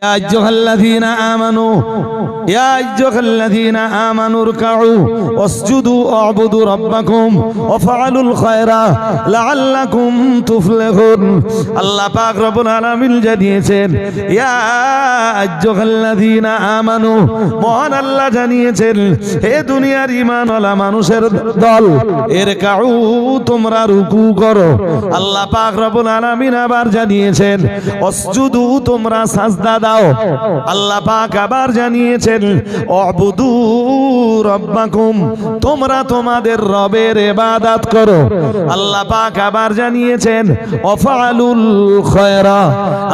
يا أيها الذين آمنوا اركعوا واسجدوا واعبدوا ربكم وافعلوا الخير لعلكم تفلحون আল্লাহ পাক রব্বুল আলামিন জানিয়েছেন ইয়া আইয়ুহাল্লাযীনা আমানু মহান আল্লাহ জানিয়েছেন হে দুনিয়ার ঈমানওয়ালা মানুষের দল ইরকাউ তোমরা রুকু করো আল্লাহ পাক রব্বুল আলামিন আবার জানিয়েছেন ওয়াসজুদু তোমরা সাজদা দাও আল্লাহ পাক আবার জানিয়েছেন উবুদু রাব্বাকুম তোমরা তোমাদের রবের ইবাদত করো আল্লাহ পাক আবার জানিয়েছেন ওয়াফআলুল খায়রা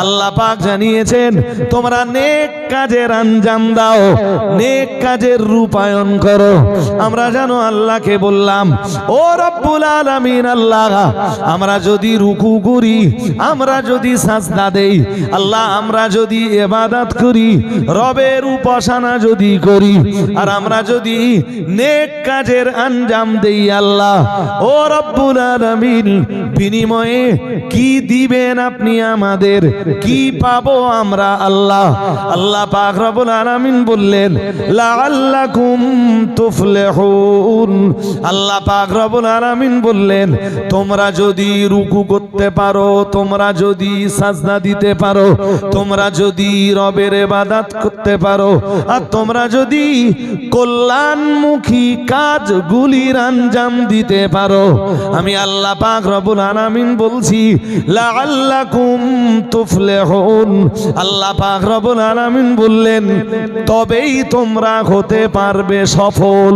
আল্লাহ পাক জানিয়েছেন তোমরা নেক কাজের আঞ্জাম দাও নেক কাজের রূপায়ণ করো আমরা জানো আল্লাহকে বললাম ও রব্বুল আলামিন আল্লাহ আমরা যদি রুকু করি আমরা যদি সাজদা দেই আল্লাহ আমরা যদি ইবাদত করি রবের উপাসনা যদি করি আর আমরা যদি নেক কাজের আঞ্জাম দেই আল্লাহ ও রব্বুল আলামিন বিনিময়ে কি দিবেন আপনি আমাদের কি পাবো আমরা আল্লাহ আল্লাহ পাক রব্বুল আলামিন বললেন লাআল্লাকুম তুফলিহুন আল্লাহ পাক রব্বুল আলামিন বললেন তোমরা যদি রুকু করতে পারো তোমরা যদি সাজদা দিতে পারো তোমরা যদি রবের ইবাদত করতে পারো আর তোমরা যদি কল্যাণমুখী কাজগুলির আঞ্জাম দিতে পারো আমি আল্লাহ পাক রব্বুল আলামিন বলছি লাআল্লাকুম তুফলিহুন আল্লাহ পাক রব্বুল আলামিন বললেন তবেই তোমরা হতে পারবে সফল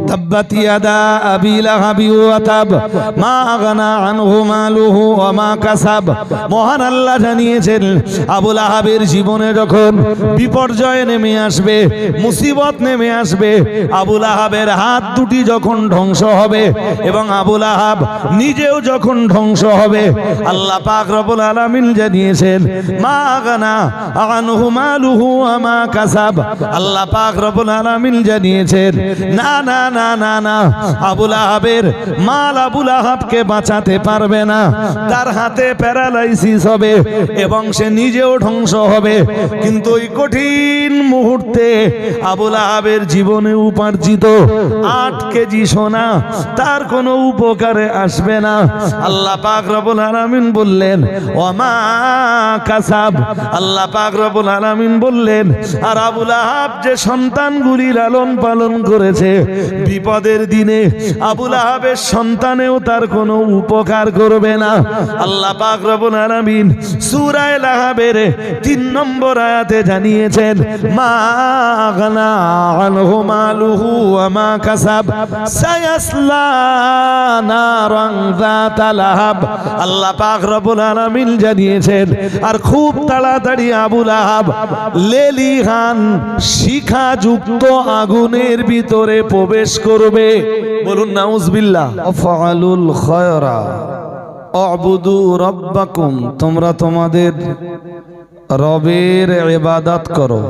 তাব্বাত ইয়াদা আবি লাহাবি ওয়া তাব মা আগনা আনহু মালুহু ওয়া মা কাসাব মহান আল্লাহ জানিয়েছেন আবু লাহাবের জীবনে যখন বিপর্যয় নেমে আসবে মুসিবত নেমে আসবে আবু লাহাবের হাত দুটি যখন ধ্বংস হবে এবং আবু লাহাব নিজেও যখন ধ্বংস হবে আল্লাহ পাক রব্বুল আলামিন জানিয়েছেন মা আগনা আনহু মালুহু ওয়া মা কাসাব আল্লাহ পাক রব্বুল আলামিন জানিয়েছেন না না না না না আবু লাহাবের মাল আবু লাহাবকে বাঁচাতে পারবে না তার হাতে প্যারালাইসিস হবে এবং সে নিজেও ধ্বংস হবে কিন্তু ওই কঠিন মুহূর্তে আবু লাহাবের জীবনে উপার্জিত 8 কেজি সোনা তার কোনো উপকারে আসবে না আল্লাহ পাক রব্বুল আলামিন বললেন ওয়া মা কাসাব আল্লাহ পাক রব্বুল আলামিন বললেন আর আবু লাহাব যে সন্তানগুলি লালন পালন করেছে বিপদের দিনে আবু লাহাবের সন্তানেও তার কোনো উপকার করবে না আল্লাহ পাক রব্বুল আলামিন সূরা লাহাবের 3 নম্বর আয়াতে জানিয়েছেন মা আগনা আনহু মালুহু ওয়া মা কাসাব সায়াসলা নারান যাতা লাহাব আল্লাহ পাক রব্বুল আলামিন জানিয়েছেন আর খুব তাড়াতাড়ি আবু লাহাব লেলিহান শিখাযুক্ত আগুনের ভিতরে প্রবেশ করবে বলুন নাউজুবিল্লাহ আফআলুল খায়রা উবুদু রাব্বাকুম তোমরা তোমাদের রবের ইবাদত করো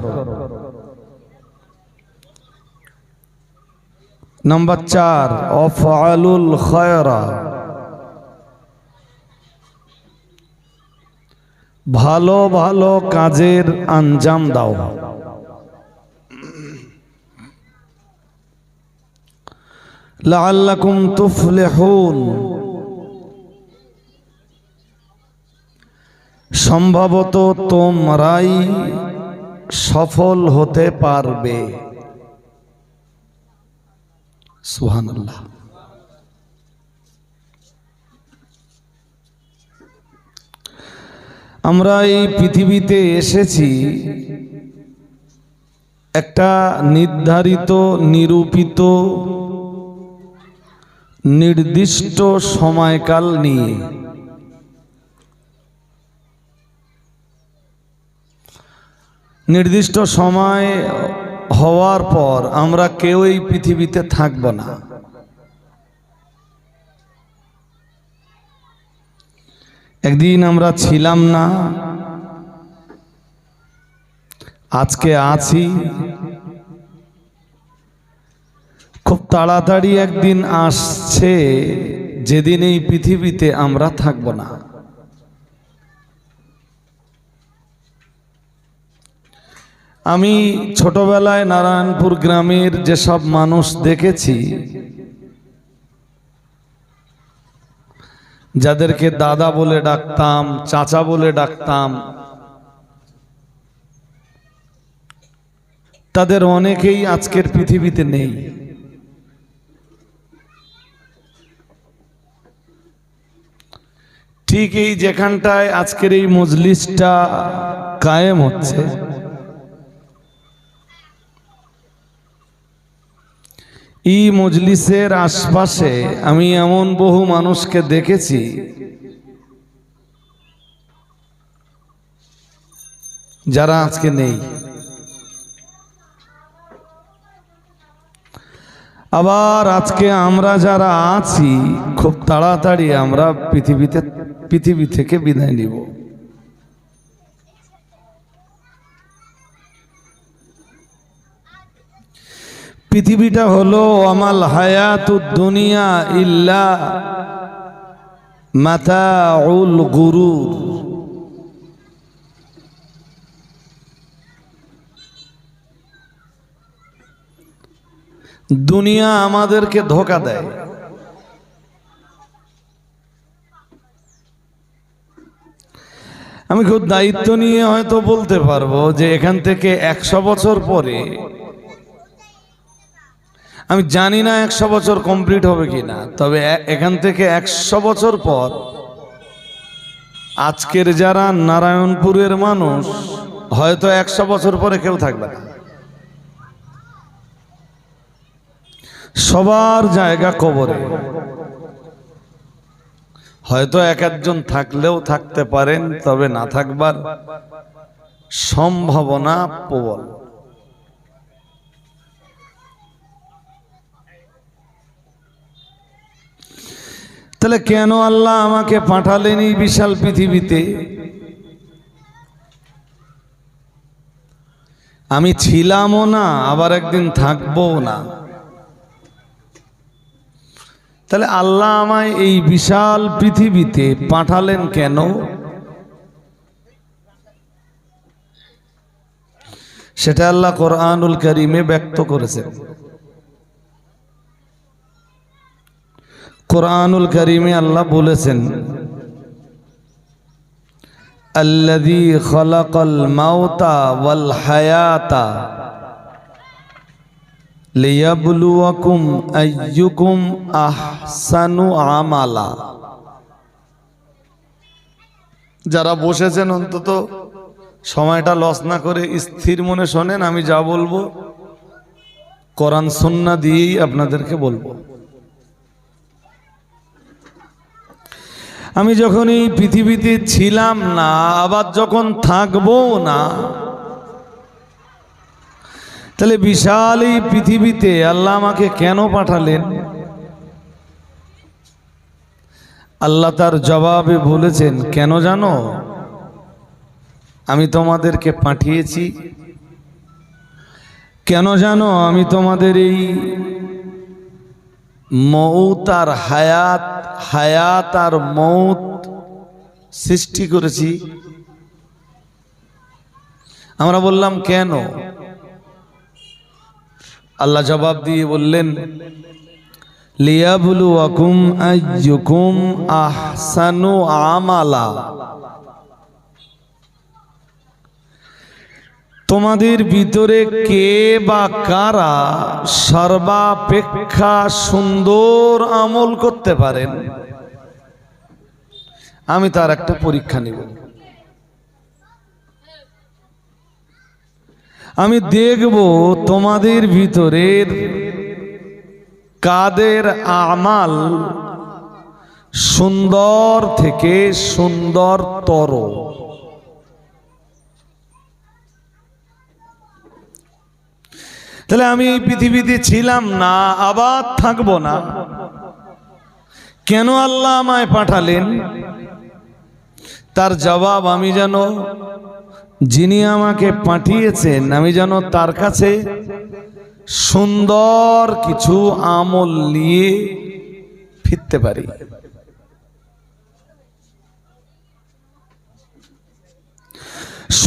নাম্বার 4 আফআলুল খায়রা ভালো ভালো কাজের আঞ্জাম দাও লাআল্লাকুম তুফলিহুন সম্ভবত তোমরাই সফল হতে পারবে সুবহানাল্লাহ আমরা এই পৃথিবীতে এসেছি একটা নির্ধারিত নিরূপিত নির্দিষ্ট সময়কাল নিয়ে নির্দিষ্ট সময় হওয়ার পর আমরা কেউ এই পৃথিবীতে থাকব না একদিন আমরা ছিলাম না আজকে আছি খুব তাড়াতাড়ি একদিন আসছে যেদিন এই পৃথিবীতে আমরা থাকব না আমি ছোটবেলায় নারায়ণপুর গ্রামের যেসব মানুষ দেখেছি, যাদেরকে দাদা বলে ডাকতাম, চাচা বলে ডাকতাম, তাদের অনেকেই আজকের পৃথিবীতে নেই। ঠিক এই যেখানটায় আজকের এই মজলিসটা কায়েম হচ্ছে, এই মজলিসের আশপাশে আমি এমন বহু মানুষকে দেখেছি যারা আজকে নেই। আবার আজকে আমরা যারা আছি খুব তাড়াতাড়ি আমরা পৃথিবী থেকে বিদায় নিব। পৃথিবীটা হলো আমাল হায়াতুদ দুনিয়া ইল্লা মাতাউল গুরুর। দুনিয়া আমাদেরকে ধোঁকা দেয়। আমি খুব দায়িত্ব নিয়ে হয়তো বলতে পারবো যে এখান থেকে 100 বছর পরে, আমি জানি না 100 বছর কমপ্লিট হবে কিনা, তবে এখান থেকে 100 বছর পর আজকের যারা নারায়ণপুরের মানুষ, হয়তো 100 বছর পরে কেউ থাকবে না। সবার জায়গা কবরে। হয়তো এক একজন থাকলেও থাকতে পারেন, তবে না থাকবার সম্ভাবনা প্রবল। তাহলে কেন আল্লাহ আমাকে পাঠালেন এই বিশাল পৃথিবীতে? আমি ছিলামও না, আবার একদিন থাকবো না। তাহলে আল্লাহ আমায় এই বিশাল পৃথিবীতে পাঠালেন কেন? সেটা আল্লাহ কোরআনুল কারীমে ব্যক্ত করেছেন। কোরআনুল কারীমে আল্লাহ বলেছেন, আল্লাযী খালাকাল মাউতা ওয়াল হায়াতা লিয়াবলুয়াকুম আইয়ুকুম আহসানু আমালা। যারা বসেছেন অন্তত সময়টা লস না করে স্থির মনে শোনেন। আমি যা বলবো কোরআন সুন্নাহ দিয়েই আপনাদেরকে বলবো। আমি যখন এই পৃথিবীতে ছিলাম না, আবার যখন থাকবো না, তাহলে বিশাল এই পৃথিবীতে আল্লাহ আমাকে কেন পাঠালেন? আল্লাহ তার জবাবে বলেছেন, কেন জানো? আমি তোমাদেরকে পাঠিয়েছি কেন জানো? আমি তোমাদের এই মৌত আর হায়াত আর মৌত সৃষ্টি করেছি। আমরা বললাম কেন? আল্লাহ জবাব দিয়ে বললেন, লিয়াবলুয়াকুম আইয়ুকুম আহসানু আমালা। তোমাদের ভিতরে কে বা কারা সর্বাপেক্ষা সুন্দর আমল করতে পারেন, আমি তার একটা পরীক্ষা নিব। আমি দেখব তোমাদের ভিতরের কাদের আমাল সুন্দর থেকে সুন্দরতর। তাহলে আমি এই পৃথিবীতে ছিলাম না, আবার থাকবো না, কেন আল্লাহ আমায় পাঠালেন? তার জবাব আমি যেন, যিনি আমাকে পাঠিয়েছেন, আমি যেন তার কাছে সুন্দর কিছু আমল নিয়ে ফিরতে পারি।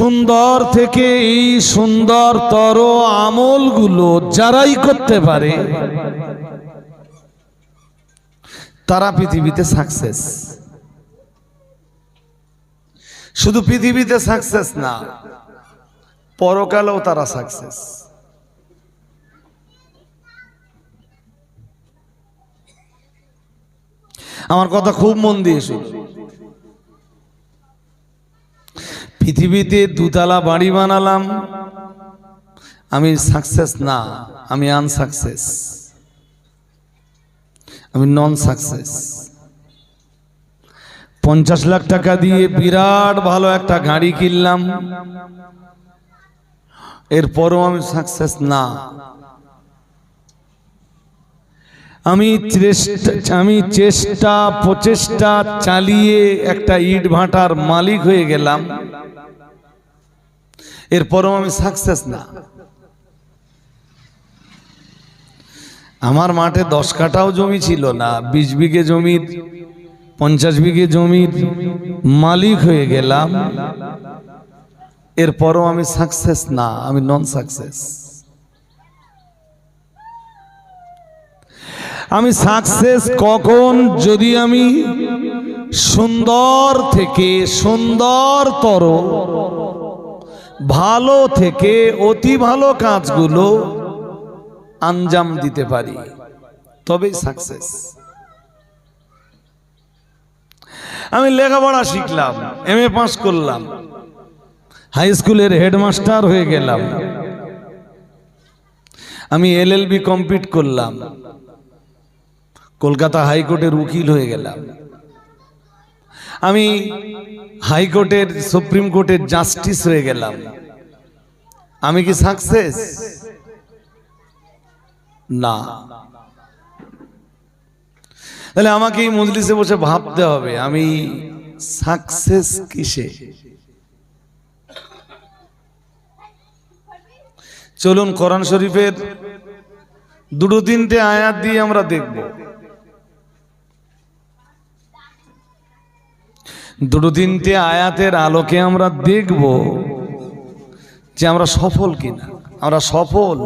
সুন্দর থেকে এই সুন্দরতর আমলগুলো যারাই করতে পারে তারা পৃথিবীতে সাকসেস। শুধু পৃথিবীতে সাকসেস না, পরকালেও তারা সাকসেস। আমার কথা খুব মন দিয়ে শুনুন। পৃথিবীতে দুতলা বাড়ি বানালাম, আমি সাকসেস না, আমি আনসাকসেস, আমি নন সাকসেস। 50 লাখ টাকা দিয়ে বিরাট ভালো একটা গাড়ি কিনলাম, এরপরও আমি সাকসেস না। আমি চেষ্টা প্রচেষ্টা চালিয়ে একটা ইট ভাটার মালিক হয়ে গেলাম, এরপরও আমি সাকসেস না। আমার মাঠে 10 কাঠাও জমি ছিল না, 20 বিঘে জমির 50 বিঘে জমির মালিক হয়ে গেলাম, এরপরও আমি সাকসেস না, আমি নন সাকসেস। আমি সাকসেস কখন? যদি আমি সুন্দর থেকে সুন্দরতর, ভালো থেকে অতি ভালো কাজগুলো আঞ্জাম দিতে পারি, তবেই সাকসেস। আমি লেখাপড়া শিখলাম, MA পাস করলাম, হাই স্কুলের হেডমাস্টার হয়ে গেলাম, আমি LLB কমপ্লিট করলাম, কলকাতা হাইকোর্টের উকিল হয়ে গেলাম, আমি হাইকোর্টের সুপ্রিম কোর্টের জাস্টিস হয়ে গেলাম, আমি কি সাকসেস? না। তাহলে আমাকে এই মজলিসে বসে ভাবতে হবে আমি সাকসেস কিসে। চলুন কোরআন শরীফের 2-3টে আয়াত দিয়ে আমরা দেখব। 2-3টে আয়াতের আলোকে আমরা দেখব যে আমরা সফল কিনা, আমরা সফল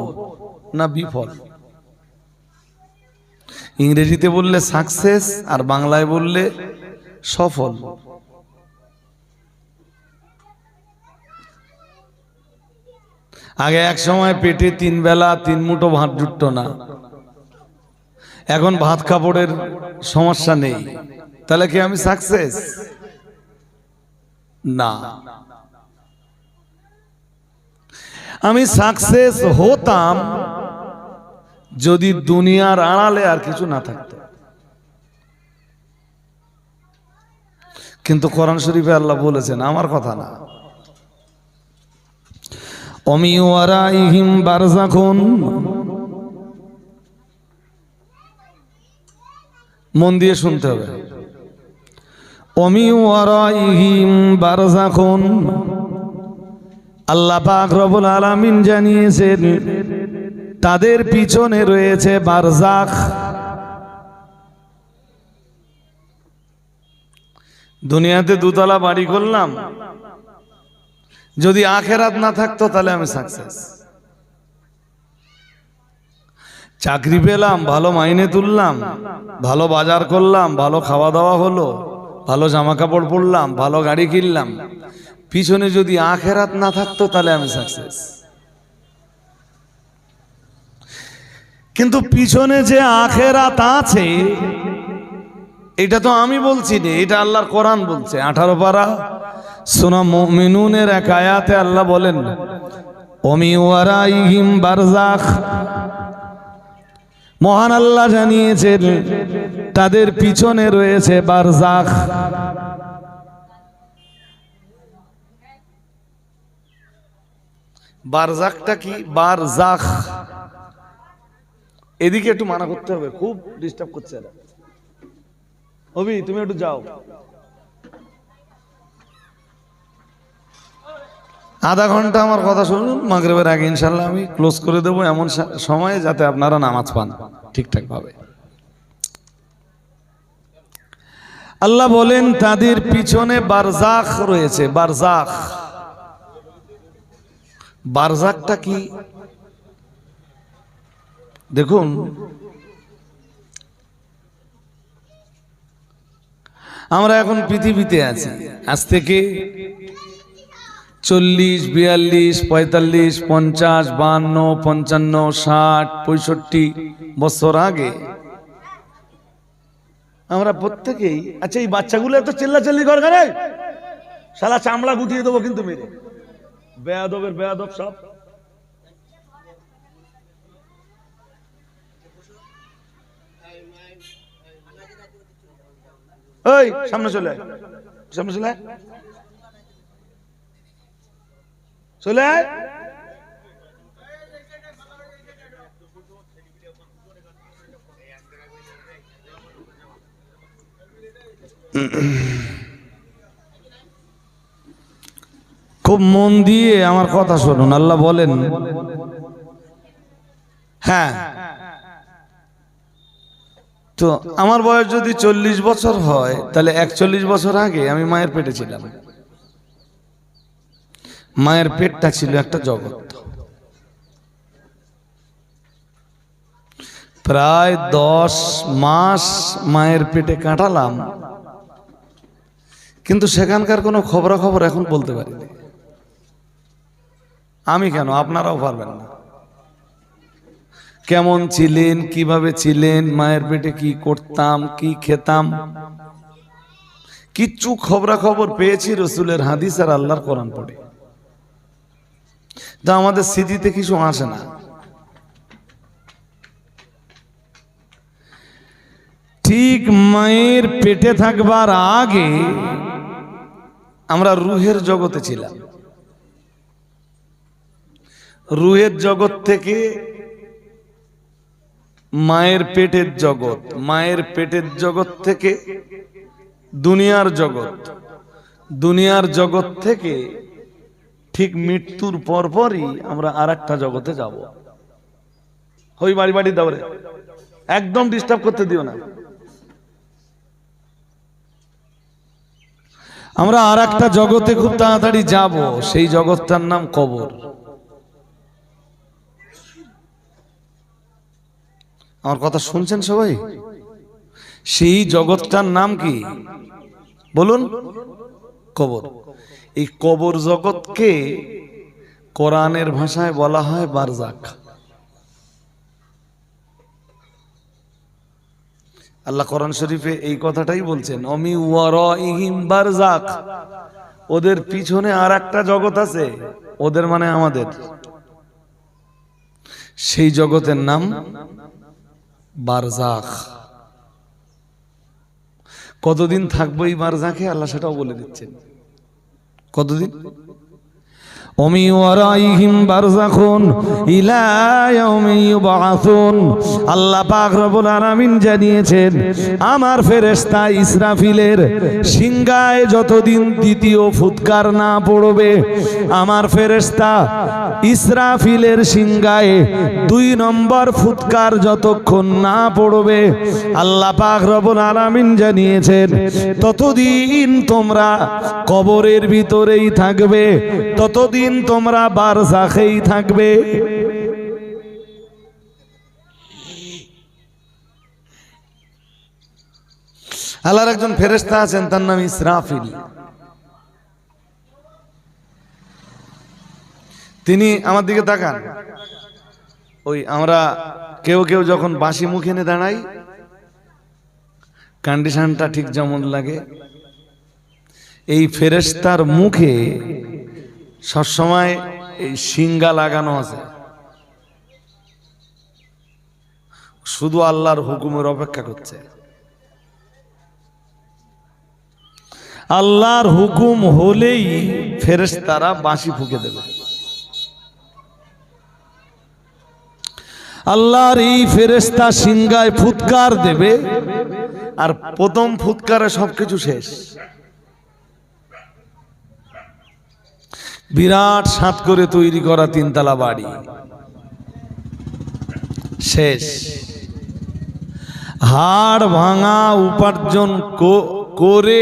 না বিফল। ইংরেজিতে বললে সাকসেস আর বাংলায় বললে সফল। আগে এক সময় পেটে 3 বেলা 3 মুঠো ভাত জুটত না, এখন ভাত কাপড়ের সমস্যা নেই, তাহলে কি আমি সাকসেস? না। আমি সাকসেস হতাম যদি দুনিয়ার আড়ালে আর কিছু না থাকতো। কিন্তু কোরআন শরীফে আল্লাহ বলেছেন, আমার কথা না, ওমি ওয়ারাইহিম বারযাখুন, মন দিয়ে শুনতে হবে, ওমি ওয়ারাইহিম বারযাখুন। আল্লাহ পাক রব্বুল আলামিন জানিয়েছেন তাদের পিছনে রয়েছে বারজাখ। দুনিয়াতে 2 তলা বাড়ি করলাম, যদি আখেরাত না থাকতো তাহলে আমি সাকসেস। চাকরি পেলাম, ভালো মাইনে তুললাম, ভালো বাজার করলাম, ভালো খাওয়া দাওয়া হলো, ভালো জামা কাপড় পরলাম, ভালো গাড়ি কিনলাম, পিছনে যদি আখেরাত না থাকতো তাহলে আমি সাকসেস। কিন্তু পিছনে যে আখেরাত আছে এটা তো আমি বলছি না, এটা আল্লাহর কোরআন বলছে। 18 পারা সূরা মুমিনুনের এক আয়াতে আল্লাহ বলেন, ওমি ওয়ারাইহিম বারযাখ। মহান আল্লাহ জানিয়েছেন তাদের পিছনে রয়েছে বারযাখ। বারযাখটা কি? বারযাখ, এদিকে একটু মানা করতে হবে, খুব ডিস্টার্ব করছে এরা। অভি তুমি একটু যাও, আধা ঘন্টা আমার কথা শুনুন, মাগরিবের আগে ইনশাআল্লাহ আমি ক্লোজ করে দেবো, এমন সময়ে যাতে আপনারা নামাজ পান ঠিকঠাক ভাবে। আল্লাহ বলেন তাদের পিছনে বারযাখ রয়েছে। বারযাখ বারজাখটা কি দেখুন, আমরা এখন পৃথিবীতে আছি আজ থেকে 40, 42, 45, 50, 52, 55, 60, 65 বছর আগে আমরা প্রত্যেকেই, আচ্ছা এই বাচ্চাগুলো এত চিল্লাচিল্লি করে কেন? শালা চামড়া গুটিয়ে দেবো কিন্তু মেরে, বেয়াদবের বেয়াদব সব। ওই সামনে চলে আয়, সামনে চলে আয়, চলে আয়। খুব মন দিয়ে আমার কথা শুনুন। আল্লাহ বলেন, হ্যাঁ, তো আমার বয়স যদি 40 বছর হয় তাহলে 41 বছর আগে আমি মায়ের পেটে ছিলাম। মায়ের পেটটা ছিল একটা জগৎ। প্রায় 10 মাস মায়ের পেটে কাটালাম, কিন্তু সেখানকার কোনো খবরাখবর এখন বলতে পারিনি। আমি কেন, আপনারাও পারবেন না। কেমন ছিলেন, কিভাবে ছিলেন, মায়ের পেটে কি করতাম, কি খেতাম, কিচ্ছু খবরাখবর পেয়েছি রসুলের হাদিস আর আল্লাহর কোরআন পড়ে, যা আমাদের স্মৃতিতে কিছু আসে না। ঠিক মায়ের পেটে থাকবার আগে আমরা রুহের জগতে ছিলাম। রুহের জগৎ থেকে মায়ের পেটের জগৎ, মায়ের পেটের জগৎ থেকে দুনিয়ার জগৎ, দুনিয়ার জগৎ থেকে ঠিক মৃত্যুর পরপরই আমরা আরেকটা জগতে যাব। ওই বাড়ি বাড়ি দাওরে, একদম ডিস্টার্ব করতে দিও না। আমরা আরেকটা জগতে খুব তাড়াতাড়ি যাব, সেই জগৎটার নাম কবর। আমার কথা শুনছেন সবাই? সেই জগৎটার নাম কি বলুন? কবর। এই কবর জগৎকে কোরআনের ভাষায় বলা হয় বারজাখ। আল্লাহ কোরআন শরীফে এই কথাটাই বলছেন, অমি ওয়ারাইহিম বারজাখ, ওদের পিছনে আর একটা জগৎ আছে, ওদের মানে আমাদের। সেই জগতের নাম বারজাখ। কতদিন থাকবো এই বারজাখে আল্লাহ সেটাও বলে দিচ্ছেন। কতদিন? ওমি ওয়ারাইহিম বারজাখুন ইলা ইয়াউমি ইউবআসুন। আল্লাহ পাক রব্বুল আলামিন জানিয়েছেন, আমার ফেরেশতা ইসরাফিলের সিংহায় যতদিন দ্বিতীয় ফুৎকার না পড়বে, আমার ফেরেশতা ইসরাফিলের সিংহায় 2 নম্বর ফুৎকার যতক্ষণ না পড়বে, আল্লাহ পাক রব্বুল আলামিন জানিয়েছেন ততদিন তোমরা কবরের ভিতরেই থাকবে, ততদিন তোমরা বারজাখেই থাকবে। আল্লাহর একজন ফেরেশতা আছেন, তার নাম ইসরাফিল। তিনি আমার দিকে তাকান। ওই আমরা কেউ কেউ যখন বাঁশি মুখে এনে দাঁড়াই, কন্ডিশনটা ঠিক যেমন লাগে, এই ফেরেশতার মুখে সবসময় এই সিংহা লাগানো আছে। শুধু আল্লাহর হুকুমের অপেক্ষা করছে। আল্লাহর হুকুম হলেই ফেরেশতারা বাঁশি ফুঁকে দেবে। আল্লাহর এই ফেরেশতা সিংহায় ফুৎকার দেবে, আর প্রথম ফুৎকারে সবকিছু শেষ। বিরাট সাত করে তৈরি করা 3 তলা বাড়ি শেষ। হাড় ভাঙা উপার্জন করে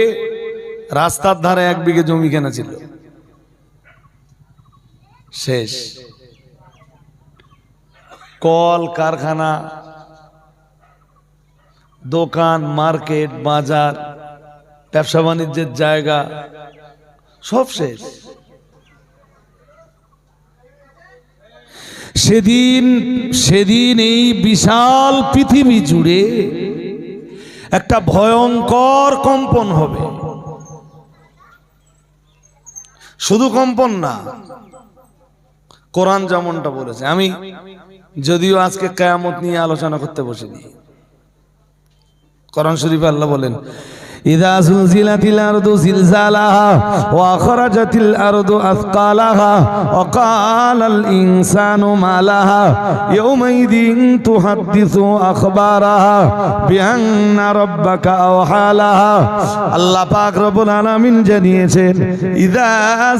রাস্তার ধারে 1 বিঘে জমি কেনা ছিল, শেষ। কল কারখানা, দোকান, মার্কেট, বাজার, ব্যবসা বাণিজ্যের জায়গা সব শেষ। সেদিন এই বিশাল পৃথিবী জুড়ে একটা ভয়ঙ্কর কম্পন হবে। শুধু কম্পন না, কোরআন যেমনটা বলেছে, আমি যদিও আজকে কিয়ামত নিয়ে আলোচনা করতে বসিনি, কোরআন শরীফে আল্লাহ বলেন, ইযা যুলজিলাতিল আরদু জিলজালাহা ওয়া আখরাজাতিল আরদু আসকালাহা ওয়া ক্বালাল ইনসানু মা লাহা ইয়াওমাইযিন তুহাদ্দিসু আখবারাহা বিআন্না রাব্বাকা আওহালাহা। আল্লাহ পাক রব্বুল আলামিন জানিয়েছেন, ইযা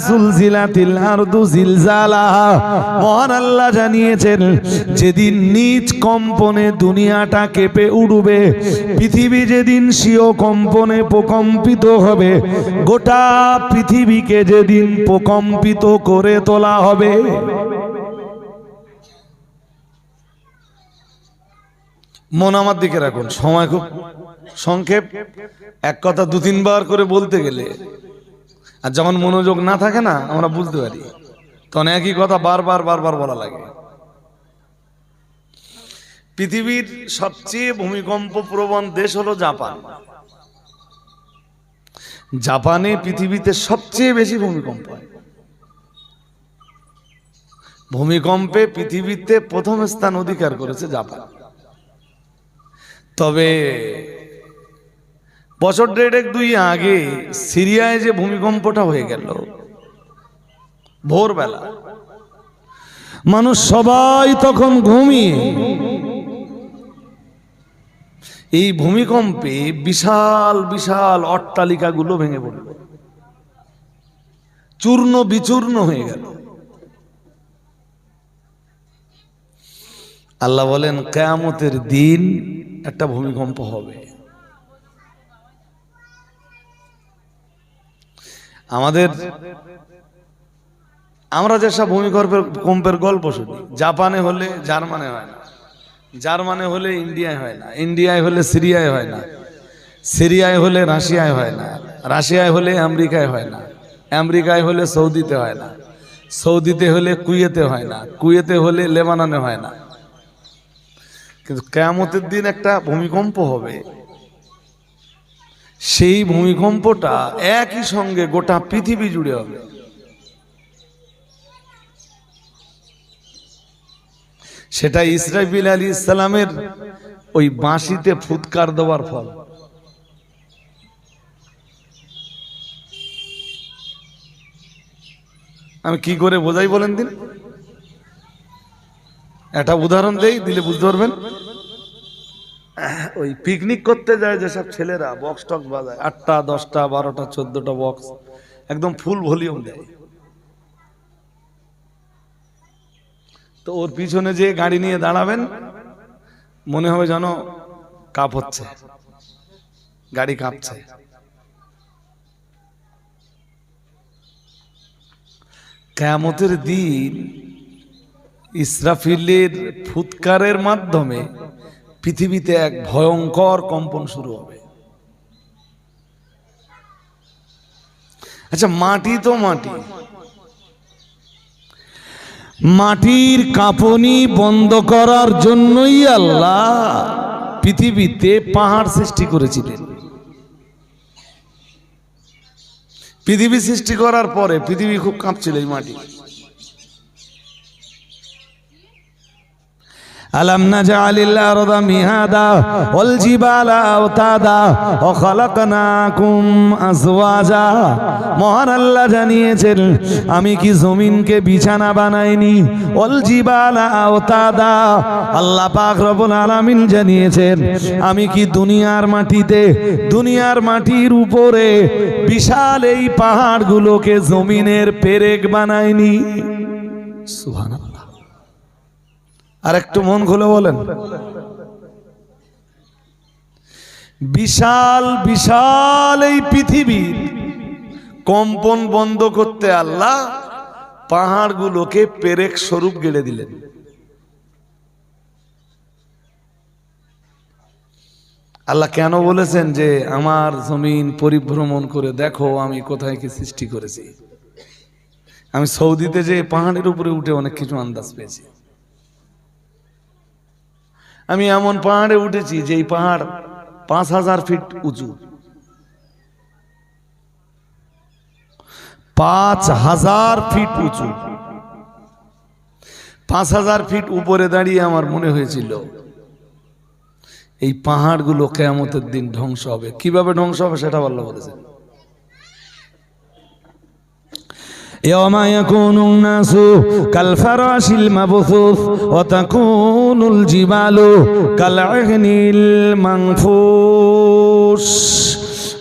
যুলজিলাতিল আরদু জিলজালাহা, মহান আল্লাহ জানিয়েছেন যেদিন নিজ কম্পনে দুনিয়াটা কেঁপে উঠবে, পৃথিবী যেদিন স্বীয় কম্পনে প্রকম্পিত হবে, গোটা পৃথিবীকে যেদিন প্রকম্পিত করে তোলা হবে। মন আমার দিকে রাখুন, সময় খুব সংক্ষেপ, এক কথা দু তিনবার করে বলতে গেলে, আর যখন মনোযোগ না থাকে না আমরা বুঝতে পারি, তখন একই কথা বারবার বলা লাগে। পৃথিবীর সবচেয়ে ভূমিকম্প প্রবণ দেশ হলো জাপান। জাপানে পৃথিবীতে সবচেয়ে বেশি ভূমিকম্প হয়। ভূমিকম্পে পৃথিবীতে প্রথম স্থান অধিকার করেছে জাপান। তবে বছর 1.5-2 আগে সিরিয়ায় যে ভূমিকম্পটা হয়ে গেল ভোরবেলা, মানুষ সবাই তখন ঘুমিয়ে, এই ভূমিকম্পে বিশাল বিশাল অট্টালিকাগুলো ভেঙে পড়ল, চূর্ণ বিচূর্ণ হয়ে গেল। আল্লাহ বলেন, কিয়ামতের দিন একটা ভূমিকম্প হবে। আমরা যেসব ভূমিকম্পের গল্প শুনি, জাপানে হলে জার্মানে হয় না, জার্মানে হলে ইন্ডিয়ায় হয় না, ইন্ডিয়ায় হলে সিরিয়ায় হয় না, সিরিয়ায় হলে রাশিয়ায় হয় না, রাশিয়ায় হলে আমেরিকায় হয় না, আমেরিকায় হলে সৌদিতে হয় না, সৌদিতে হলে কুয়েতে হয় না, কুয়েতে হলে লেবাননে হয় না। কিন্তু কিয়ামতের দিন একটা ভূমিকম্প হবে, সেই ভূমিকম্পটা একই সঙ্গে গোটা পৃথিবী জুড়ে হবে। সেটা ইসরাফিল আলাইহিস সালামের ওই বাঁশিতে ফুৎকার দেওয়ার ফল। আমি কি করে বোঝাই বলেন দিন, একটা উদাহরণ দেই, দিলে বুঝতে পারবেন। ওই পিকনিক করতে যায় যেসব ছেলেরা বক্স টক্স বাজায়, 8টা 10টা 12টা 14টা বক্স, একদম ফুল ভলিউম দেয়, তো ওর পিছনে যে গাড়ি নিয়ে দাঁড়াবেন মনে হবে যেন কাঁপ হচ্ছে, গাড়ি কাঁপছে। কিয়ামতের দিন ইসরাফিলের ফুৎকারের মাধ্যমে পৃথিবীতে এক ভয়ঙ্কর কম্পন শুরু হবে। আচ্ছা, মাটি তো মাটি, মাটির কাঁপুনি বন্ধ করার জন্যই আল্লাহ পৃথিবীতে পাহাড় সৃষ্টি করেছিলেন। পৃথিবী সৃষ্টি করার পরে পৃথিবী খুব কাঁপছিল এই মাটি। আলাম নাজআলিল আরদা মিহাদা ওয়াল জিবালা আওতাদা ওয়া খালাকনাকুম আজওয়াজা। মহান আল্লাহ জানিয়েছেন, আমি কি জমিনকে বিছানা বানাইনি? ওয়াল জিবালা আওতাদা, আল্লাহ পাক রব্বুল আলামিন জানিয়েছেন, আমি কি দুনিয়ার মাটির উপরে বিশাল এই পাহাড়গুলোকে জমিনের পেরেক বানাইনি? সুবহানাল্লাহ। আর একটু মন খুলে বলেন, বিশাল বিশাল এই পৃথিবীর কম্পন বন্ধ করতে আল্লাহ পাহাড়গুলোকে পেরেক স্বরূপ গেড়ে দিলেন। আল্লাহ কেন বলেছেন যে আমার জমিন পরিভ্রমণ করে দেখো আমি কোথায় কি সৃষ্টি করেছি? আমি সৌদিতে যে পাহাড়ের উপরে উঠে অনেক কিছু আন্দাজ পেয়েছি। আমি এমন পাহাড়ে উঠেছি যে এই পাহাড় 5000 ফিট উঁচু। 5000 ফিট উঁচু। 5000 ফিট উপরে দাঁড়িয়ে আমার মনে হয়েছিল এই পাহাড়গুলো কিয়ামতের দিন ধ্বংস হবে। কিভাবে ধ্বংস হবে সেটা আল্লাহ বলেছেন। ইয়াওমা ইয়াকুনুন নাসু কাল ফারাশিল মাবসুস ওয়া তাকুনুল জিবালু কাল ইগনিল মানফুস।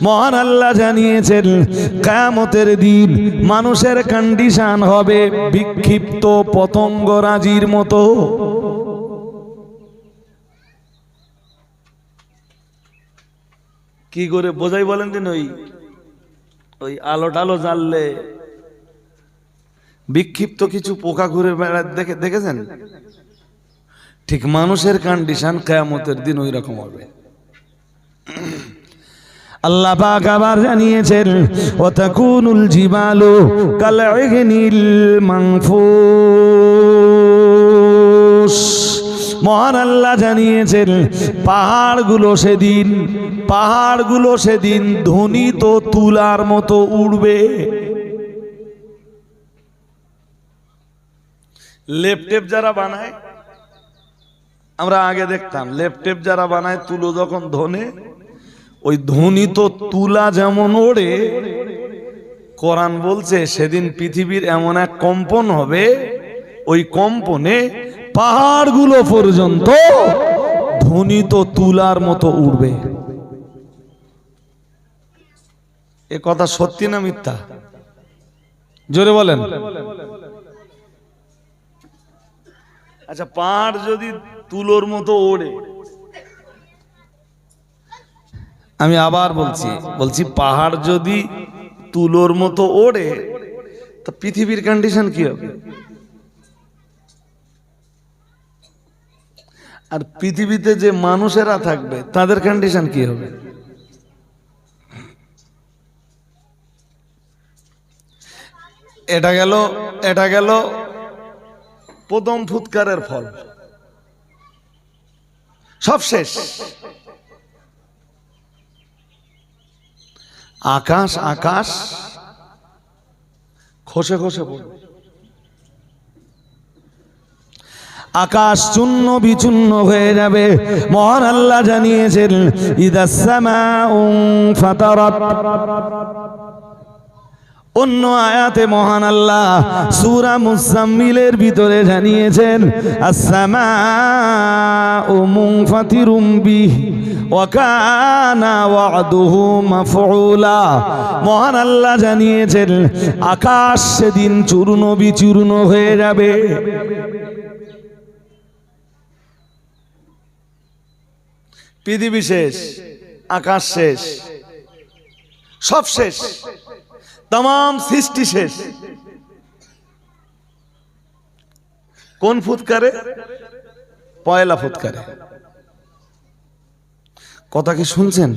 মহান আল্লাহ জানিয়েছেন কিয়ামতের দিন মানুষের কন্ডিশন হবে বিক্ষিপ্ত পতঙ্গরাজির মতো। কি করে বোঝাই বলেন দিন? ওই আলো টালো জ্বাললে বিক্ষিপ্ত কিছু পোকা ঘুরে বেড়ায় দেখেছেন? ঠিক মানুষের কন্ডিশন কিয়ামতের দিন ওই রকম হবে। আল্লাহ পাক আবার জানিয়েছেন ওয়া তাকুনুল জিবালু কাল ইগনিল মানফুস। মহান আল্লাহ জানিয়েছেন পাহাড়গুলো সেদিন ধ্বনিত তুলার মতো উড়বে। লেপটেপ যারা বানায়, আমরা আগে দেখতাম লেপটেপ যারা বানায় তুলো যখন ধনে, ওই ধ্বনিত তুলা যেমন ওড়ে, কোরআন বলছে সেদিন পৃথিবীর এমন এক কম্পন হবে, ওই কম্পনে পাহাড়গুলো পর্যন্ত ধ্বনিত তুলার মতো উড়বে। এ কথা সত্যি না মিথ্যা? জোরে বলেন। আচ্ছা, পাহাড় যদি তুলোর মতো ওড়ে, আমি আবার বলছি পাহাড় যদি তুলোর মতো ওড়ে তো পৃথিবীর কন্ডিশন কি হবে? আর পৃথিবীতে যে মানুষেরা থাকবে তাদের কন্ডিশন কি হবে? এটা গেল প্রথম ফুৎকারের ফল। সব শেষ। আকাশ খসে পড়বে। আকাশ চূর্ণ বিচূর্ণ হয়ে যাবে। মহান আল্লাহ জানিয়েছেন ইদাস সামাউ ফাতারাত। অন্য আয়াতে মহান আল্লাহ সূরা মুজাম্মিলের ভিতরে জানিয়েছেন আস-সামাউ মুনফাতিরুম বিহি ওয়া কানা ওয়া'দুহু মাফউলা। মহান আল্লাহ জানিয়েছেন আকাশ সেদিন চূর্ণ বিচূর্ণ হয়ে যাবে। পৃথিবী শেষ, আকাশ শেষ, সব শেষ, तमाम সৃষ্টি শেষ। কোন ফুৎকারে? পয়লা ফুৎকারে। কথা কি শুনছেন?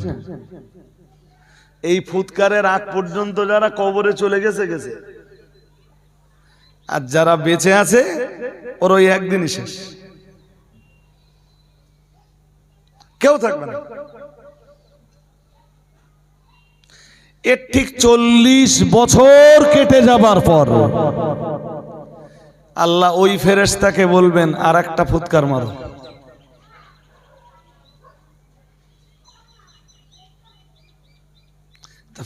এই ফুৎকারের আগ পর্যন্ত যারা কবরে চলে গেছে, আর যারা বেঁচে আছে ওর ওই একদিনই শেষ, কেউ থাকবে না। এর ঠিক 40 বছর কেটে যাবার পর আল্লাহ ওই ফেরেশতাকে বলবেন আর একটা ফুৎকার মারো।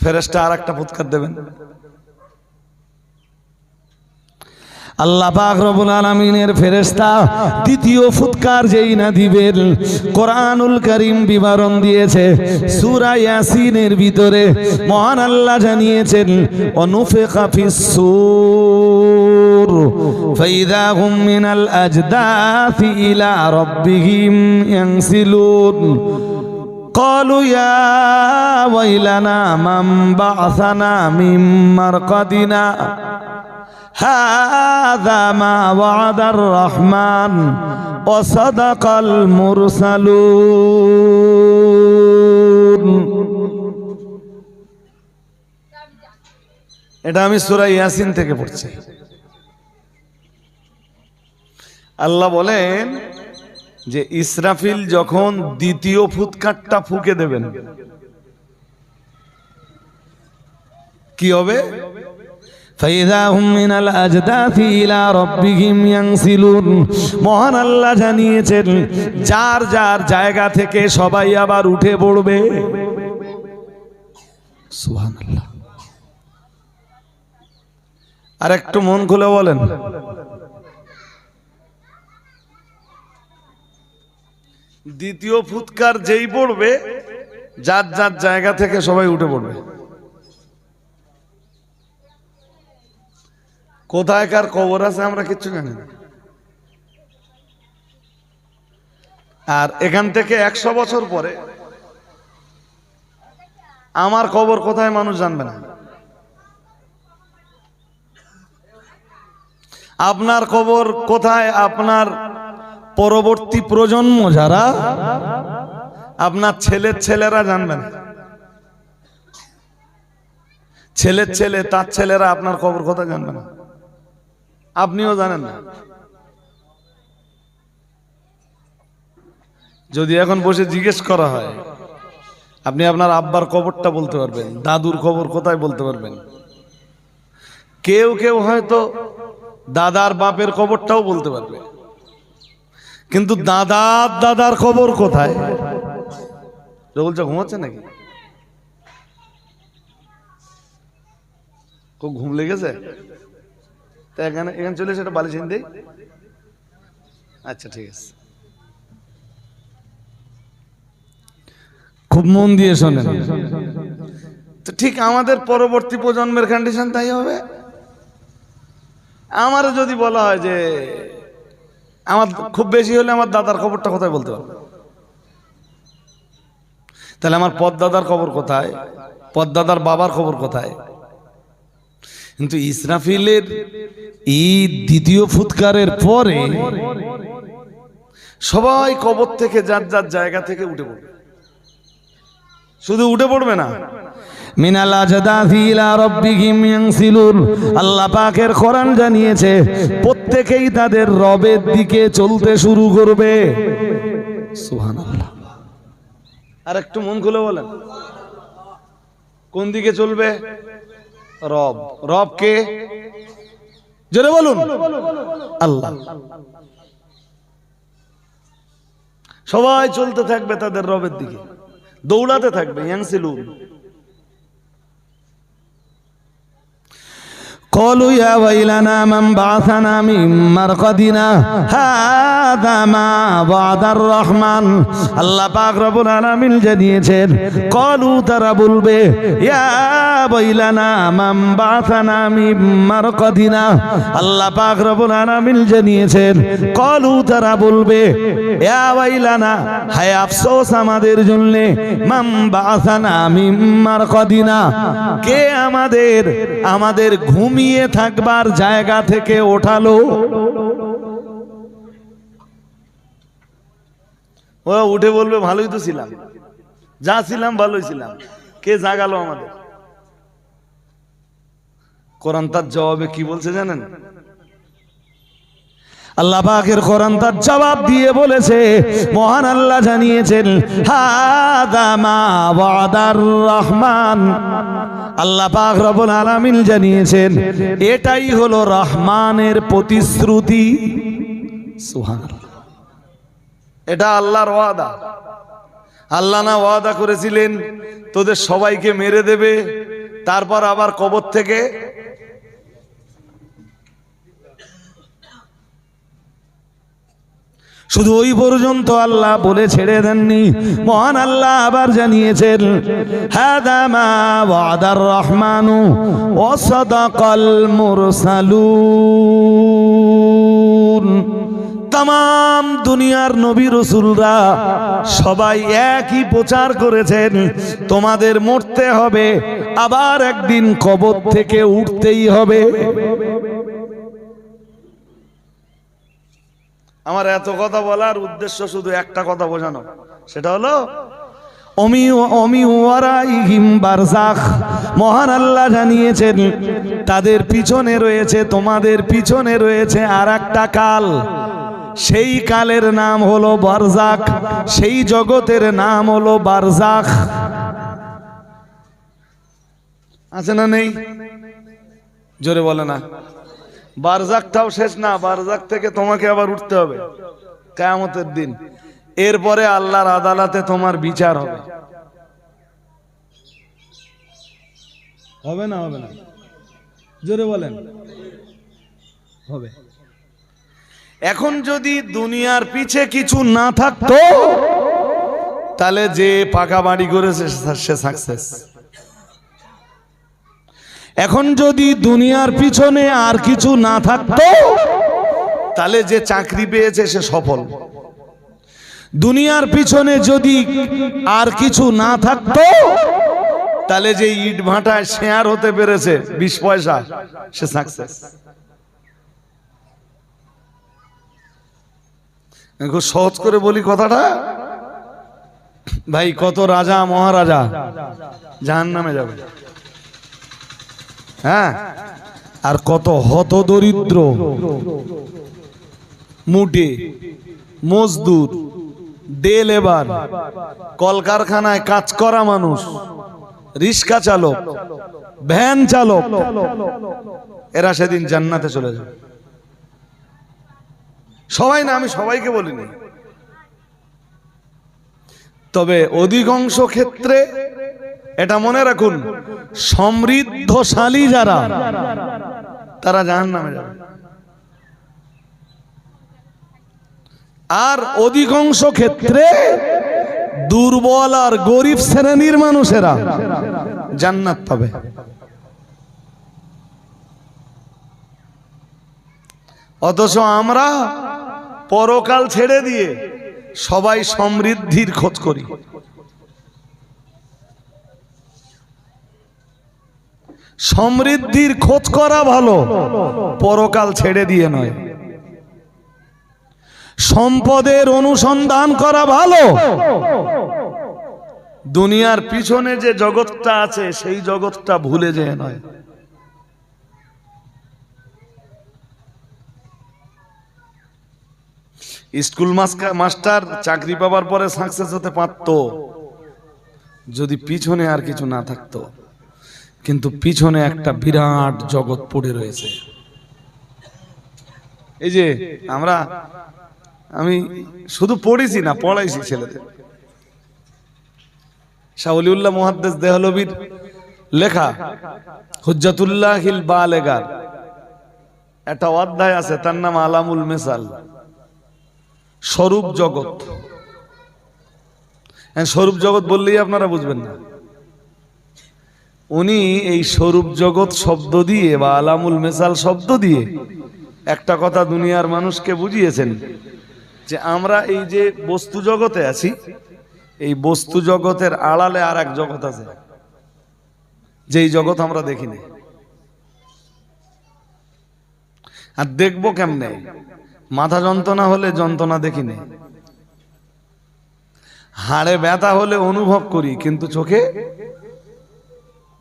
ফেরেশতা আর একটা ফুৎকার দেবেন। আল্লাহ পাক রব্বুল আলামিনের ফেরেশতা দ্বিতীয় ফুৎকার যেই না দিবেন, কোরআনুল কারীম বিবরণ দিয়েছে সূরা ইয়াসিনের ভিতরে। মহান আল্লাহ জানিয়েছেন অনুফিখা ফিস সূর ফাইযা হুম মিনাল আজদাথি ইলা রাব্বিহিম ইয়ানসিলুন قالوا يا ويلنا من بعثنا من مرقدنا হাযা মা ওয়াদার রহমান ওয়া সাদাকাল মুরসালুন। এটা আমি সূরা ইয়াসিন থেকে পড়ছি। আল্লাহ বলেন যে ইসরাফিল যখন দ্বিতীয় ফুৎকারটা ফুঁকে দেবেন, কি হবে? ফাইযা হুম মিনাল আজদাথি ইলা রাব্বিহিম ইয়ানসিলুন। মহান আল্লাহ জানিয়েছেন যার যার জায়গা থেকে সবাই আবার উঠে পড়বে। সুবহানাল্লাহ। আর একটু মন খুলে বলেন, দ্বিতীয় ফুৎকার যেই পড়বে যার যার জায়গা থেকে সবাই উঠে পড়বে। কোথায় কার কবর আছে আমরা কিচ্ছু জানি না। আর এখান থেকে 100 বছর পরে আমার কবর কোথায় মানুষ জানবে না। আপনার কবর কোথায় আপনার পরবর্তী প্রজন্ম যারা আপনার ছেলের ছেলেরা জানবে না। ছেলের ছেলে তার ছেলেরা আপনার কবর কোথায় জানবে না, আপনিও জানেন না। যদি এখন বসে জিজ্ঞেস করা হয় আপনি আপনার আব্বার কবরটা বলতে পারবেন, দাদুর কবর কোথায় বলতে পারবেন। কেউ কেউ হয়তো দাদার বাপের কবরটাও বলতে পারবে, কিন্তু দাদার দাদার কবর কোথায়? বলছে ঘুমাচ্ছে নাকি? খুব ঘুম লেগেছে তা এখানে চলে এসে একটা বালিশ এনে দেই। আচ্ছা ঠিক আছে, খুব মন দিয়ে শোনেন। তো ঠিক আমাদের পরবর্তী প্রজন্মের কন্ডিশন তাই হবে। আমারও যদি বলা হয় যে আমার খুব বেশি হলে আমার দাদার খবরটা কোথায় বলতে পারবো, তাহলে আমার পদদাদার খবর কোথায়, পদদাদার বাবার খবর কোথায়? কিন্তু ইসরাফিলের এই দ্বিতীয় ফুৎকারের পরে সবাই কবর থেকে যার যার জায়গা থেকে উঠে পড়বে। শুধু উঠে পড়বে না, মিনাল আজদাথি ইলা রাব্বিহিম ইয়ানসিলুন। আল্লাহ পাকের কোরআন জানিয়েছে প্রত্যেকেই তাদের রবের দিকে চলতে শুরু করবে। সুবহানাল্লাহ। আর একটু মন খুলে বলেন, কোন দিকে চলবে? রব। রব কে? জোরে বলুন, আল্লাহ। সবাই চলতে থাকবে তাদের রবের দিকে, দৌড়াতে থাকবে। ইয়ানসিলুন। قالوا يا ويلنا من بعثنا من مرقدنا هذا ما وعد الرحمن। আল্লাহ পাক রব্বুল আলামিন জানিয়েছেন قالوا তারা বলবে ইয়া ওয়াইলানা মান বা'থানা মিন মারকাদিনা। আল্লাহ পাক রব্বুল আলামিন জানিয়েছেন قالوا তারা বলবে ইয়া ওয়াইলানা, হায় আফসোস আমাদের জন্য, মান বা'থানা মিন মারকাদিনা, কে আমাদের ঘুমিয়ে থাকবার জায়গা থেকে ওঠালো। ও উঠে বলবে ভালোই তো ছিলাম, যা ছিলাম ভালোই ছিলাম, কে জাগালো আমাদের? কোরআন তার জবাবে কি বলছে জানেন? আল্লাহ পাকের কোরআন তার জবাব দিয়ে বলেছে, মহান আল্লাহ জানিয়েছেন হাদা মা ওয়াদার রহমান। আল্লাহ পাক রব্বুল আলামিন জানিয়েছেন এটাই হলো রহমানের প্রতিশ্রুতি। সুবহানাল্লাহ। এটা আল্লাহর ওয়াদা। আল্লাহ না ওয়াদা করেছিলেন তোদের সবাইকে মেরে দেবে, তারপর আবার কবর থেকে শুধু ওই পর্যন্ত আল্লাহ বলে ছেড়ে দেননি। মহান আল্লাহ আবার জানিয়েছেন হাদা মা ওয়াদার রহমানু ওয়া সাদাকাল মুরসালুন। तमाम দুনিয়ার নবী রাসূলরা সবাই একই প্রচার করেছেন তোমাদের মরতে হবে, আবার একদিন কবর থেকে উঠতেই হবে। আমার এত কথা বলার উদ্দেশ্য শুধু একটা কথা বোঝানো, সেটা হলো মহান আল্লাহ জানিয়েছেন তাদের পিছনে রয়েছে, তোমাদের পিছনে রয়েছে আর একটা কাল, সেই কালের নাম হলো বারজাখ, সেই জগতের নাম হলো বারজাখ। আছে না নেই? জোরে বলে না। বারজাখটাও শেষ না, বারজাখ থেকে তোমাকে আবার উঠতে হবে কিয়ামতের দিন। এরপরে আল্লাহর আদালতে তোমার বিচার হবে। হবে না? হবে না? জোরে বলেন। হবে। এখন যদি দুনিয়ার পিছে কিছু না থাকতো তাহলে যে পাকা বাড়ি করেছে সে সাকসেস। এখন যদি দুনিয়ার পিছনে আর কিছু না থাকতো তাহলে যে চাকরি পেয়েছে সে সফল। দুনিয়ার পিছনে যদি আর কিছু না থাকতো তাহলে যে ইট ভাটায় শেয়ার হতে পেরেছে 20 পয়সা, সে সাকসেস। খুব সহজ করে বলি কথাটা ভাই, কত রাজা মহারাজা জাহান্নামে যাবে, হ্যাঁ, আর কত হতদরিদ্র মুটে মজদুর ডে লেবার, কলকারখানায় কাজ করা মানুষ, রিক্সা চালক, ভ্যান চালক, এরা সেদিন জান্নাতে চলে যাবে। সবাই না, আমি সবাইকে বলিনি, তবে অধিকাংশ ক্ষেত্রে এটা মনে রাখুন, সমৃদ্ধশালী যারা তারা জাহান্নামে যাবে, আর অধিকাংশ ক্ষেত্রে দুর্বল আর গরিব শ্রেণীর মানুষেরা জান্নাত পাবে। অথচ আমরা পরকাল ছেড়ে দিয়ে সবাই সমৃদ্ধির খোঁজ করি। সমৃদ্ধির খোঁজ করা ভালো, পরকাল ছেড়ে দিয়ে নয়। সম্পদের অনুসন্ধান করা ভালো, দুনিয়ার পিছনে যে জগৎটা আছে সেই জগৎটা ভুলে যেয়ে নয়। স্কুল মাস্টার চাকরি পাবার পরে সাকসেস হতে পারতো যদি পিছনে আর কিছু না থাকতো, কিন্তু পিছনে একটা বিরাট জগৎ পড়ে রয়েছে। এই যে আমি শুধু পড়েছি না, পড়াইছি ছেলেদের। শাহ ওলিউল্লাহ মুহাদ্দিস দেহলভির লেখা হুজ্জাতুল্লাহিল বালেগার একটা অধ্যায় আছে, তার নাম আলামুল মিসাল, স্বরূপ জগৎ। স্বরূপ জগৎ বললেই আপনারা বুঝবেন না। উনি এই স্বরূপ জগৎ শব্দ দিয়ে বা আলামুল মিসাল শব্দ দিয়ে একটা কথা দুনিয়ার মানুষকে বুঝিয়েছেন, যে আমরা এই যে বস্তু জগতে আছি, এই বস্তু জগতের আড়ালে আর এক জগৎ আছে, যেই জগৎ আমরা দেখিনি। আর দেখবো কেমনে? মাথা যন্ত্রণা হলে যন্ত্রণা দেখিনি, হাড়ে ব্যথা হলে অনুভব করি, কিন্তু চোখে,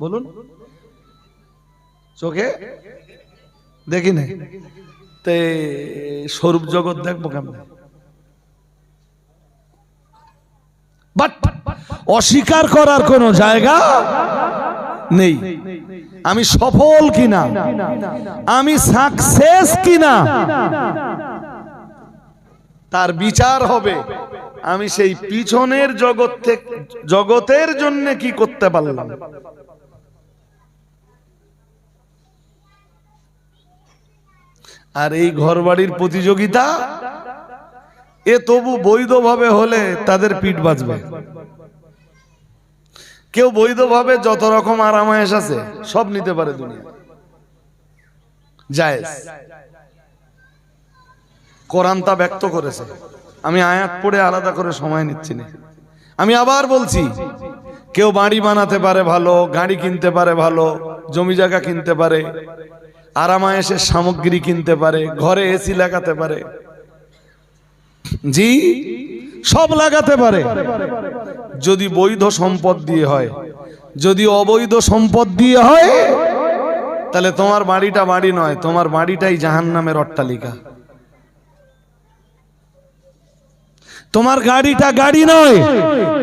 বলুন, চোখে দেখি না। তে স্বরূপ জগৎ দেখবো কেমনে? বাট অস্বীকার করার কোন জায়গা নেই। আমি সফল কিনা, আমি সাকসেস কিনা, তার বিচার হবে আমি সেই পিছনের জগৎ থেকে জগতের জন্য কি করতে পারলাম। আর এই ঘরবাড়ির প্রতিযোগিতা এ তবু বৈধভাবে হলে তাদের পিঠ বাঁচবে। কেউ বৈধভাবে যত রকম আরামায়েশ আছে সব নিতে পারে, দুনিয়া জায়েজ। কোরআন তা ব্যক্ত করেছে, আমি আয়াত পড়ে আলাদা করে সময় নিচ্ছি না। আমি আবার বলছি, কেউ বাড়ি বানাতে পারে ভালো, গাড়ি কিনতে পারে ভালো, জমি জায়গা কিনতে পারে, আরামায়েশের সামগ্রী কিনতে পারে, ঘরে এসি লাগাতে পারে, জি, সব লাগাতে পারে যদি বৈধ সম্পদ দিয়ে হয়। যদি অবৈধ সম্পদ দিয়ে হয় তাহলে তোমার বাড়িটা বাড়ি নয়, তোমার বাড়িটাই জাহান্নামের অট্টালিকা। তোমার গাড়িটা গাড়ি নয়,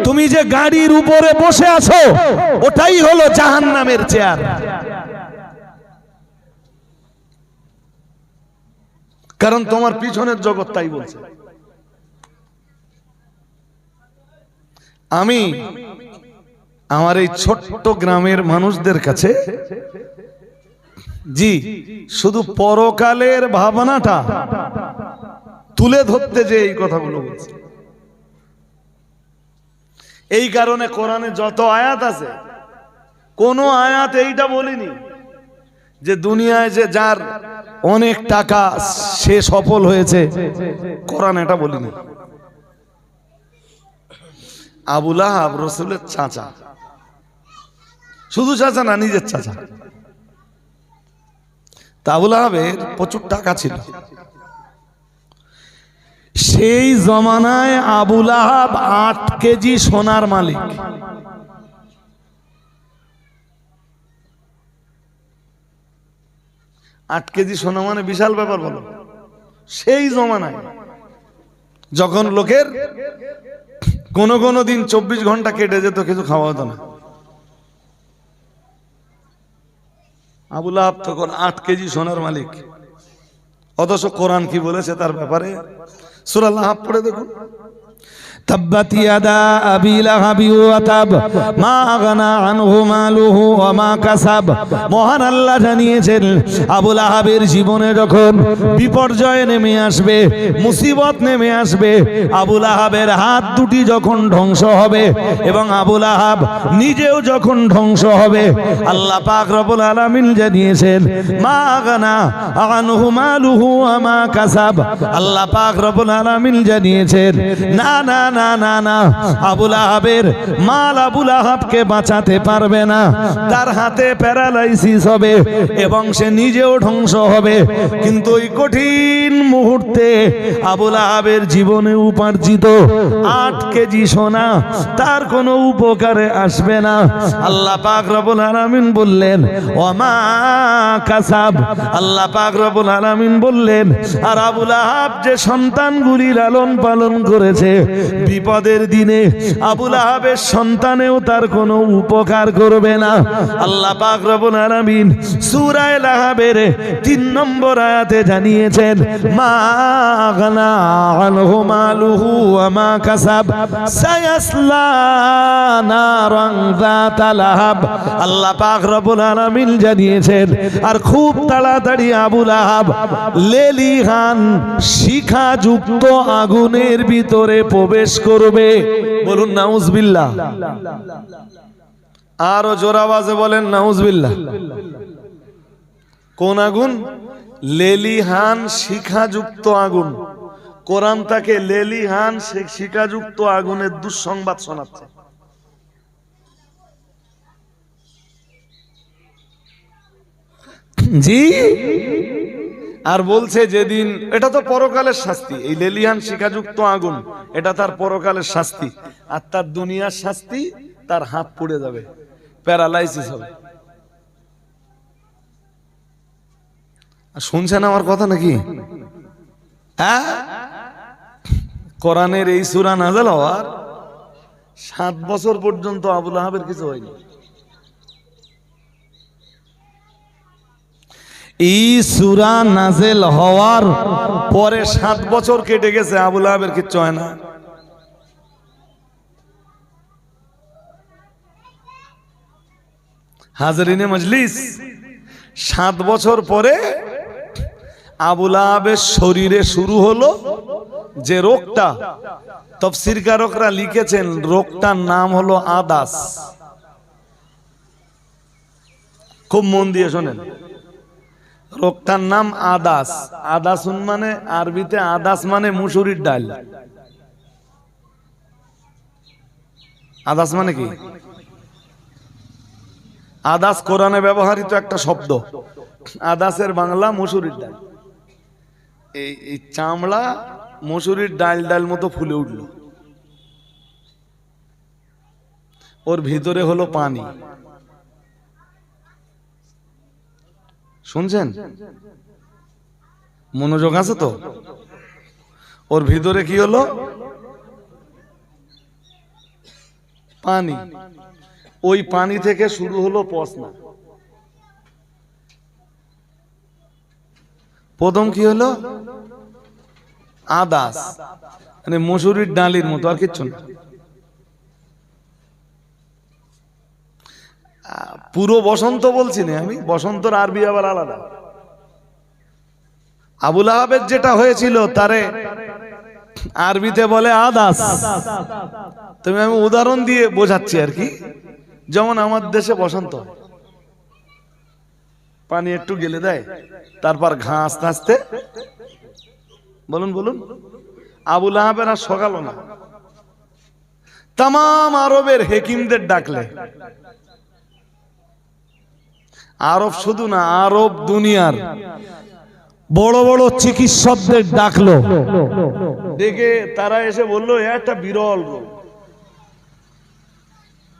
তুমি যে গাড়ির উপরে বসে আছো ওটাই হলো জাহান্নামের চেয়ার। কারণ তোমার পিছনের জগৎ তাই বলছে। আমি আমার এই ছোট্ট গ্রামের মানুষদের কাছে জি শুধু পরকালের ভাবনাটা তুলে ধরতে যে এই কথাগুলো বলছি। এই কারণে কোরআনে যত আয়াত আছে কোন আয়াত এইটা বলিনি যে দুনিয়ায় যে যার অনেক টাকা সে সফল হয়েছে, কোরআন এটা বলিনি। আবু লাহাব রাসূলের চাচা, শুধু চাচা না, নিজের চাচা। তা আবু লাহাবের প্রচুর টাকা ছিল। সেই জমানায় আবু লাহাব 8 কেজি সোনার মালিক। আট কেজি সোনা মানে বিশাল ব্যাপার বলো। সেই জমানায় যখন লোকের কোন দিন 24 ঘন্টা কেটে যেত, কিছু খাওয়া হতো না, আবু লাহাব তখন 8 কেজি সোনার মালিক। অথচ কোরআন কি বলেছে তার ব্যাপারে? সূরা লাহাব পড়ে দেখুন। তাব্বাত ইয়াদা আবি লাহাবি ওয়া তাব মা আগনা আনহু মালুহু ওয়া মা কাসাব। মহান আল্লাহ জানিয়েছেন আবু লাহাবের জীবনে যখন বিপর্যয় নেমে আসবে, মুসিবত নেমে আসবে, আবু লাহাবের হাত দুটি যখন ধ্বংস হবে এবং আবু লাহাব নিজেও যখন ধ্বংস হবে, আল্লাহ পাক রব্বুল আলামিন জানিয়েছেন মা আগনা আনহু মালুহু ওয়া মা কাসাব। আল্লাহ পাক রব্বুল আলামিন জানিয়েছেন না না না না না, আবু লাহাবের মাল আবু লাহাবকে বাঁচাতে পারবে না, তার হাতে প্যারালাইসিস হবে এবং সে নিজেও ধ্বংস হবে। কিন্তু ওই কঠিন মুহূর্তে আবু লাহাবের জীবনে উপার্জিত 8 কেজি সোনা তার কোনো উপকারে আসবে না। আল্লাহ পাক রব্বুল আলামিন বললেন ওয়ামা কাসাব। আল্লাহ পাক রব্বুল আলামিন বললেন আর আবু লাহাব যে সন্তানগুলি লালন পালন করেছে, বিপদের দিনে আবু লাহাবের সন্তানেও তার কোনো উপকার করবে না। আল্লাহ পাক রব্বুল আলামিন সূরা লাহাবের 3 নম্বর আয়াতে জানিয়েছেন মা আগনা আনহু মালুহু ওয়া মা কাসাব সায়াসলা নারান যাতা লাহাব। আল্লাহ পাক রব্বুল আলামিন জানিয়েছেন আর খুব তাড়াতাড়ি আবু লাহাব লেলিহান শিখাযুক্ত আগুনের ভিতরে প্রবেশ করবে। বলুন নাউজুবিল্লাহ। আরো জোর আওয়াজে বলেন নাউজুবিল্লাহ। কোন আগুন? লেলিহান শিখাযুক্ত আগুন। কোরআন তাকে লেলিহান শিখাযুক্ত আগুনের দুঃসংবাদ শোনাচ্ছে। জি, আর বলছে যেদিন, এটা তো পরকালের শাস্তি, এই লেলিহান শিখাযুক্ত আগুন এটা তার পরকালের শাস্তি। আর তার দুনিয়ার শাস্তি, তার হাত পুড়ে যাবে, প্যারালাইসিস হবে। শুনছেন আমার কথা নাকি? হ্যাঁ, কোরআনের এই সূরা নাযিল হওয়ার 7 বছর পর্যন্ত আবু লাহাবের কিছু হয়নি। এই সূরা নাযিল হওয়ার পরে 7 বছর কেটে গেছে, আবু লাহাবের কিচ্ছু হয় না। হাজরিনে মজলিস, 7 বছর পরে আবু লাহাবের শরীরে শুরু হলো যে রোগটা, তাফসীরকারকরা লিখেছেন রোগটার নাম হলো আদাস। খুব মন দিয়ে শোনেন, রোগটার নাম আদাস। আদাসুন মানে আরবিতে আদাস মানে মুসুরির ডাল। আদাস মানে কি? আদাস কোরআনে ব্যবহৃত একটা শব্দ। আদাসের বাংলা মুসুরির ডাল। এই চামড়া মসুরির ডাল ডাল মতো ফুলে উঠল, ওর ভিতরে হলো পানি। শুনছেন? মনোযোগ আছে তো? ওর ভিতরে কি হলো? পানি। ওই পানি থেকে শুরু হলো পচনা। প্রথম কি হলো? আদাস, মানে মসুরির ডালের মতো, আর কিচ্ছু না। পুরো বসন্ত বলছি না আমি, বসন্তর আরবি আবার আলাদা। আবুল আহাবের যেটা হয়েছিল তারে আরবিতে বলে আদাস। তুমি আমি উদাহরণ দিয়ে বোঝাচ্ছি আর কি। যেমন আমার দেশে বসন্ত, পানি একটু গেলে দেয়, তারপর ঘাস নাচতে, বলুন বলুন। আবুল আহাবের আর সকালও না, তাম আরবের হেকিমদের ডাকলে, আরব শুধু না, আরব দুনিয়ার বড় বড় চিকিৎসকদের ডাকলো, ডেকে তারা এসে বললো একটা বিরল রোগ,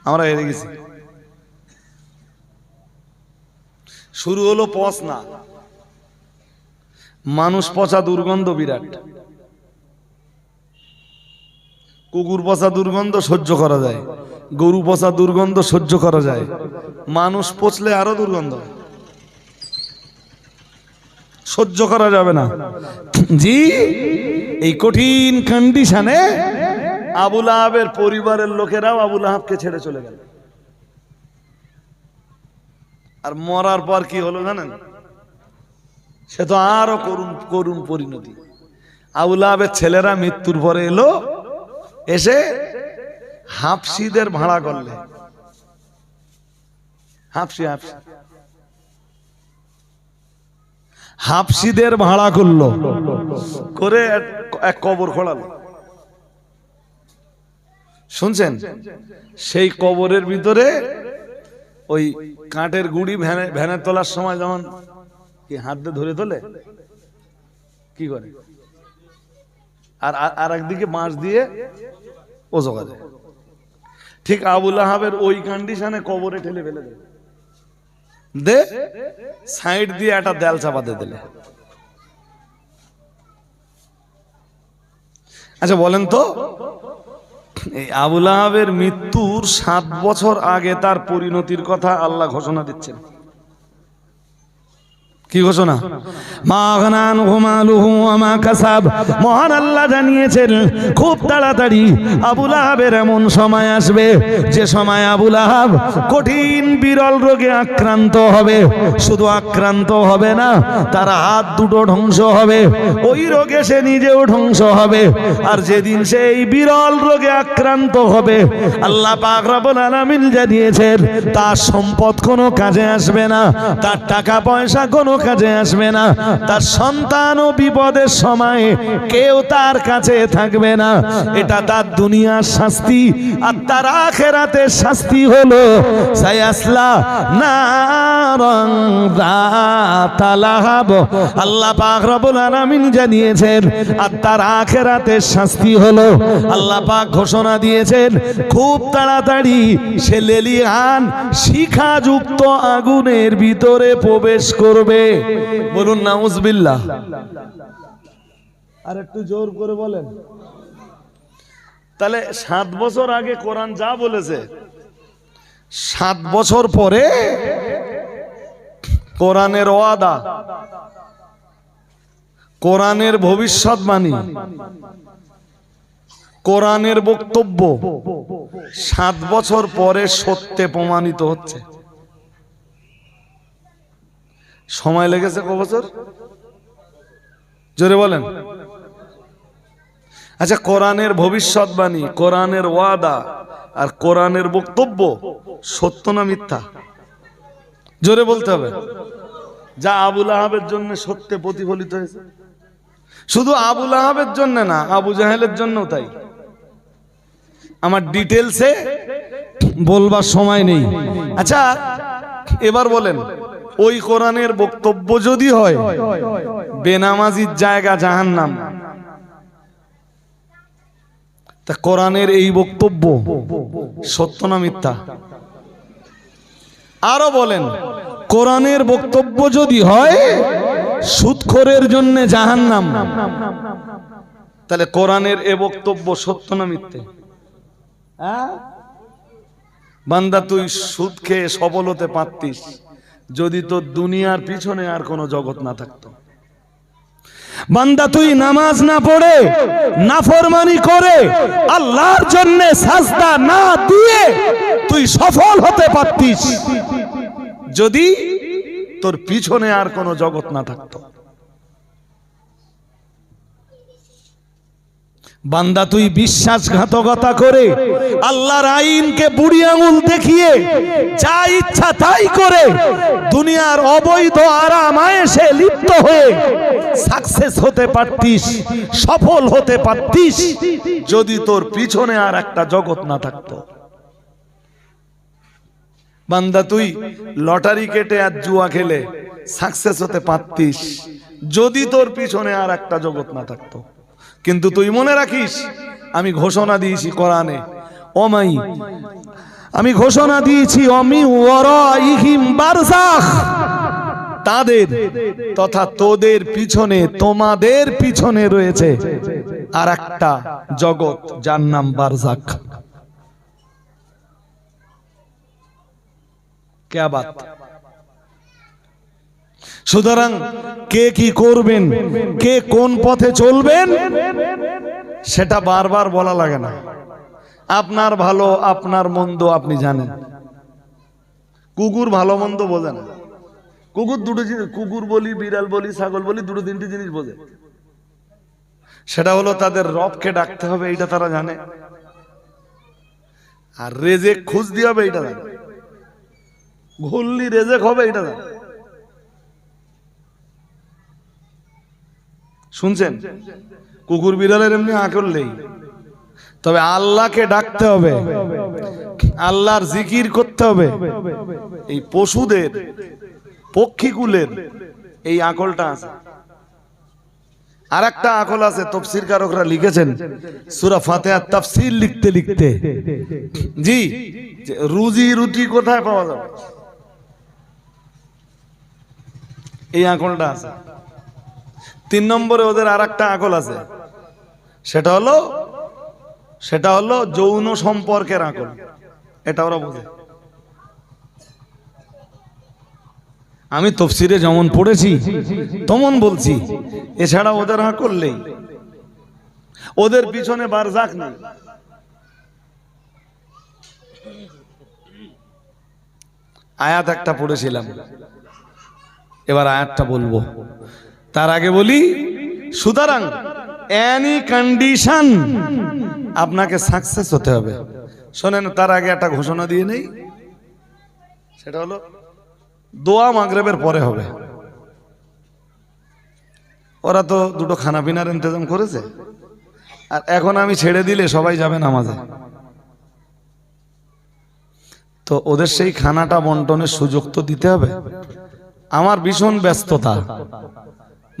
আমরা হেরে গেছি। শুরু হলো পচনা, মানুষ পচা দুর্গন্ধ বিরাট। কুকুর পচা দুর্গন্ধ সহ্য করা যায়, গরু পচা দুর্গন্ধ সহ্য করা যায়, মানুষ পচলে আরো দুর্গন্ধ সহ্য করা যাবে না। জি, এই কঠিন কন্ডিশনে আবুল আহাবের পরিবারের লোকেরাও আবুল আহাবকে ছেড়ে চলে গেল। আর মরার পর কি হলো জানেন? সে তো আরো করুণ করুণ পরিণতি। আবুল আহাবের ছেলেরা মৃত্যুর পরে এলো, এসে হাফসিদের ভাড়া করলে। হাফসিদের ভাড়া করলো, করে এক কবর খোঁড়ালো। শুনছেন? সেই কবরের ভিতরে ওই কাঠের গুড়ি ভ্যানে তোলার সময় যেমন কি হাত দিয়ে ধরে তোলে, কি করে, আর একদিকে বাঁশ দিয়ে ওজো করে, ঠিক আবুল আহাবের ওই কন্ডিশনে কবরে ঠেলে ফেলে দে, সাইড দিয়ে একটা দেয়াল চাপা দিয়ে দিলে। আচ্ছা বলেন তো, এই আবুল আহাবের মৃত্যুর 7 বছর আগে তার পরিণতির কথা আল্লাহ ঘোষণা দিচ্ছেন। কি ঘোষণা? মহান আল্লাহ জানিয়েছেন খুব তাড়াতাড়ি আবুল আহাবের এমন সময় আসবে, যে সময় আবুল আহাব কঠিন বিরল রোগে আক্রান্ত হবে। শুধু আক্রান্ত হবে না, তার হাত দুটো ধ্বংস হবে, ওই রোগে সে নিজেও ধ্বংস হবে। আর যেদিন সে এই বিরল রোগে আক্রান্ত হবে, আল্লাহ পাক রব্বুল আলামিন জানিয়েছেন তার সম্পদ কোনো কাজে আসবে না, তার টাকা পয়সা কোনো কাজে আসবে না, তার সন্তান ও বিপদের সময় কেউ তার কাছে থাকবে না। এটা তার দুনিয়ার শাস্তি। আর তার আখিরাতের শাস্তি হলো সায়াসলা নারান যাতা লাহাব। আল্লাহ পাক রব্বুল আলামিন জানিয়েছেন আর তার আখিরাতের শাস্তি হলো, আল্লাহ পাক ঘোষণা দিয়েছেন খুব তাড়াতাড়ি সে লেলিহান শিখাযুক্ত আগুনের ভিতরে প্রবেশ করবে। বলুন নাউজুবিল্লাহ। আর একটু জোর করে বলেন। তাহলে 7 বছর আগে কোরআন যা বলেছে, 7 বছর পরে কোরআনের ওয়াদা, কোরআনের ভবিষ্যৎবাণী, কোরআনের বক্তব্য 7 বছর পরে সত্যে প্রমাণিত হচ্ছে। সময় লেগেছে ক বছর? জোরে বলেন। আচ্ছা, কোরআনের ভবিষ্যৎবাণী, কোরআনের ওয়াদা আর কোরআনের বক্তব্য সত্য না মিথ্যা? জোরে বলতে হবে। যা আবুল আহাবের জন্য সত্যে প্রতিফলিত হয়েছে, শুধু আবুল আহাবের জন্য না, আবু জাহেলের জন্যও তাই। আমার ডিটেলসে বলবার সময় নেই। আচ্ছা এবার বলেন, ওই কোরআনের বক্তব্য যদি হয় বেনামাজির জায়গা জাহান্নাম, তা কোরআনের এই বক্তব্য সত্য না মিথ্যা? আরো বলেন, কোরআনের বক্তব্য যদি হয় সুদখোরের জন্য জাহান্নাম, তাহলে কোরআনের এ বক্তব্য সত্য না মিথ্যে? বান্দা তুই সুদ খেয়ে সবল হতে পারতিস যদি তোর দুনিয়ার পিছনে আর কোনো জগৎ না থাকতো। বান্দা তুই নামাজ না পড়ে নাফরমানি করে আল্লাহর জন্য সাজদা না দিয়ে তুই সফল হতে পারতিস যদি তোর পিছনে আর কোনো জগৎ না থাকতো। বান্দা তুই বিশ্বাসঘাতকতা করে আল্লাহর আইনকে বুড়ি আঙুল দেখিয়ে যা ইচ্ছা তাই করে দুনিয়ার অবৈধ আরাম আয়েশে লিপ্ত হয়ে সাকসেস হতে পারতিস, সফল হতে পারতিস যদি তোর পিছনে আর একটা জগৎ না থাকতো। বান্দা তুই লটারি কেটে আর জুয়া খেলে সাকসেস হতে পারতিস যদি তোর পিছনে আর একটা জগৎ না থাকতো। কিন্তু তুই মনে রাখিস, আমি ঘোষণা দিয়েছি কোরআনে, ওমাই আমি ঘোষণা দিয়েছি অমি ওয়ারাইহিম বারযাখ, তাদের তথা তোদের পিছনে তোমাদের পিছনে রয়েছে আর একটা জগৎ যার নাম বারযাখ। क्या बात। সুতরাং কে কি করবেন, কে কোন পথে চলবেন সেটা বারবার বলা লাগে না। আপনার ভালো আপনার মন্দ আপনি জানেন। কুকুর ভালো মন্দ বোঝে না। কুকুর দুটো জিনিস, কুকুর বলি বিড়াল বলি ছাগল বলি, দুটো তিনটি জিনিস বোঝে। সেটা হলো তাদের রবকে ডাকতে হবে, এইটা তারা জানে, আর রেজেক খুঁজ দিয়ে হবে এইটা জানে, ঘুরলি রেজেক হবে এইটা জানে। শুনছেন, কুকুর বিড়ালের এমনি আকল নেই, তবে আল্লাহকে ডাকতে হবে, আল্লাহর জিকির করতে হবে। এই পশুদের পক্ষীকুলের এই আকলটা আছে। আর একটা আকল আছে, তাফসীরকারকরা লিখেছেন সূরা ফাতিহার তাফসীর লিখতে লিখতে, জি, রুজি রুটি কোথায় পাওয়া যাবে এই আকলটা আছে। 3 নম্বরে ওদের আর একটা আকল আছে, সেটা হলো যৌন সম্পর্কের আকল। এটা ওরা বোঝে। আমি তাফসীরে যেমন পড়েছি তেমন বলছি, এছাড়া ওদের আকল নেই, ওদের পিছনে বারযাখ নেই। আয়াত একটা পড়েছিলাম, এবার আয়াতটা বলবো, তার আগে বলি, সুতরাং এনি কন্ডিশন আপনাকে সাকসেস হতে হবে। শোনেন, তার আগে একটা ঘোষণা দিয়ে নেই, সেটা হলো দোয়া মাগরিবের পরে হবে। ওরা তো দুটো খানা পিনার ইন্তজাম করেছে, আর এখন আমি ছেড়ে দিলে সবাই যাবে নামাজে, তো ওদের সেই খানাটা বন্টনের সুযোগ তো দিতে হবে। আমার ভীষণ ব্যস্ততা,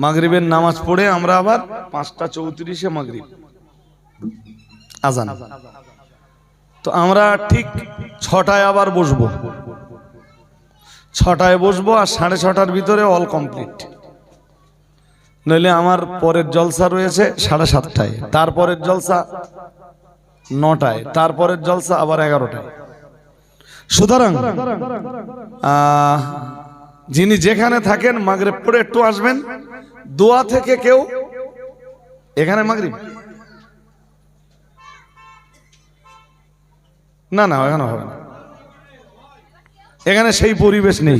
মাগরিবের নামাজ পড়ে আমরা আবার 5:34 মাগরিব আজান, তো আমরা ঠিক 6টায় আবার বসবো, 6টায় বসবো, আর 6:30টার ভিতরে অল কমপ্লিট। নইলে আমার পরের জলসা রয়েছে 7:30টায়, তারপরের জলসা 9টায়, তারপরের জলসা আবার 11টায়। সুতরাং যিনি যেখানে থাকেন মাগরিব পড়ে একটু আসবেন। দোয়া থেকে কেউ এখানে মাগরিব না, না এখানে হবে না, এখানে সেই পরিবেশ নেই।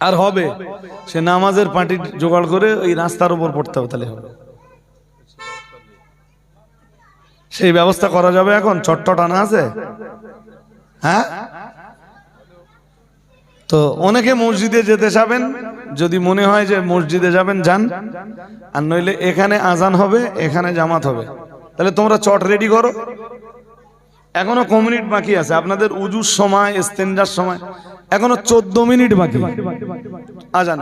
আর হবে সে নামাজের পার্টি জোগাড় করে ওই রাস্তার উপর পড়তে হবে, তাহলে হবে। সেই ব্যবস্থা করা যাবে। এখন চট্টট আনা আছে, হ্যাঁ, তো অনেকে মসজিদে যেতে চাবেন, যদি মনে হয় যে মসজিদে যাবেন যান, আর নইলে এখানে আজান হবে, এখানে জামাত হবে। তাহলে তোমরা চট রেডি করো, এখনো কমিনিট বাকি আছে। আপনাদের উজুর সময়, ইস্তেঞ্জার সময় এখনো 14 মিনিট বাকি আজান।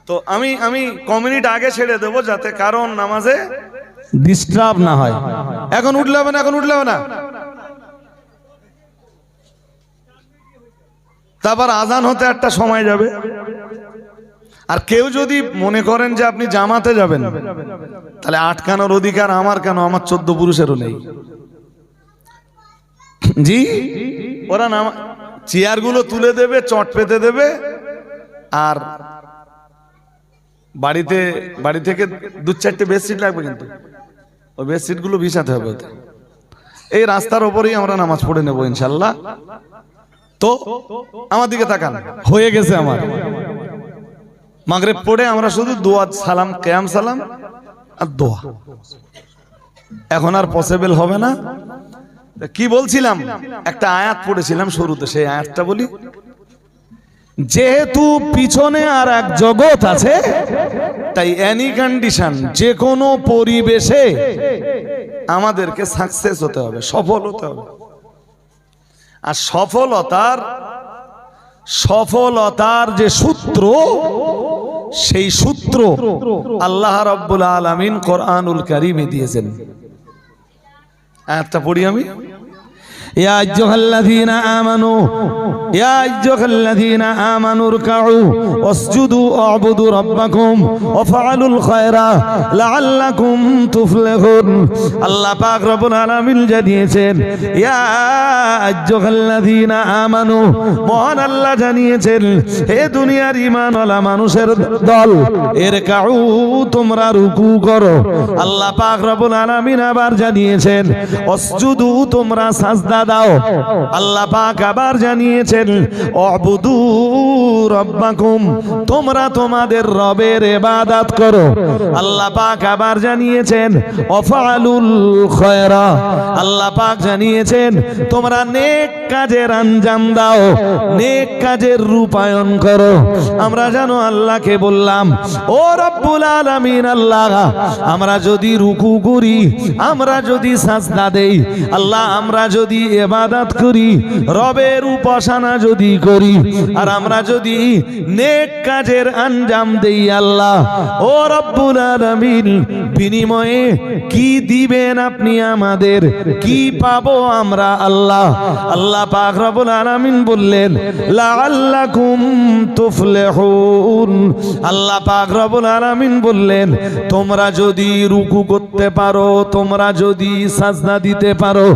তো আমি কমিনিট আগে ছেড়ে দেবো, যাতে কারণ নামাজে ডিস্টার্ব না হয়। এখন উঠলে হবে না, এখন উঠলে হবে না। তারপর আজান হতে একটা সময় যাবে। আর কেউ যদি মনে করেন যে আপনি জামাতে যাবেন, তাহলে আটকানোর অধিকার আমার কেন? আমার 14 পুরুষেরও নেই। জি, ওরা না চেয়ারগুলো তুলে দেবে, চট পেতে দেবে, আর বাড়ি থেকে 2-4টে বেডশিট লাগবে, কিন্তু ওই বেডশিট গুলো বিছাতে হবে। এই রাস্তার ওপরেই আমরা নামাজ পড়ে নেবো ইনশাল্লাহ। তো আমার দিকে তাকান, হয়ে গেছে আমার মাগরিব পড়ে আমরা শুধু দোয়া, সালাম, কিয়াম সালাম আর দোয়া। এখন আর পসিবল হবে না। কি বলছিলাম? একটা আয়াত পড়েছিলাম শুরুতে, সেই আয়াতটা বলি। যেহেতু পিছনে আর এক জগৎ আছে, তাই এনি কন্ডিশন, যে কোনো পরিবেশে আমাদেরকে সাকসেস হতে হবে, সফল হতে হবে। আর সফলতার যে সূত্র, সেই সূত্র আল্লাহ রাব্বুল আলামিন কোরআনুল কারীমে দিয়েছেন। আয়াতটা পড়ি আমি। ইয়া আইয়ুহাল্লাযীনা আমানু, ইয়া আইয়ুহাল্লাযীনা আমানু রুকউ ওয়াসজুদু ওয়া'বুদু রাব্বাকুম ওয়াফআলুল খায়রা লাআল্লাকুম তুফলিহুন। আল্লাহ পাক রব্বুল আলামিন জানিয়েছেন, ইয়া আইয়ুহাল্লাযীনা আমানু, মহান আল্লাহ জানিয়েছেন, হে দুনিয়ার ঈমানওয়ালা মানুষের দল, ইরকাউ, তোমরা রুকু করো। আল্লাহ পাক রব্বুল আলামিন আবার জানিয়েছেন, ওয়াসজুদু, তোমরা সাজদা দাও। আল্লাহ পাক আবার জানিয়েছেন, উবুদু রাব্বাকুম, তোমরা তোমাদের রবের ইবাদত করো। আল্লাহ পাক আবার জানিয়েছেন, ওয়াফআলুল খায়রা, আল্লাহ পাক জানিয়েছেন, তোমরা নেক কাজের আঞ্জাম দাও, নেক কাজের রূপায়ণ করো। আমরা জানো আল্লাহকে বললাম, ও রব্বুল আলামিন আল্লাহ, আমরা যদি রুকু করি, আমরা যদি সাজদা দেই, আল্লাহ আমরা যদি ইবাদত করি, রবের উপাসনা যদি করি, আর আমরা যদি নেক কাজের আঞ্জাম দেই, আল্লাহ ও রব্বুল আলামিন বিনিময়ে কি দিবেন আপনি আমাদের? কি পাবো আমরা? আল্লাহ পাক রব্বুল আলামিন বললেন, লাআল্লাকুম তুফলিহুন। আল্লাহ পাক রব্বুল আলামিন বললেন, তোমরা যদি রুকু করতে পারো, তোমরা যদি সাজদা দিতে পারো,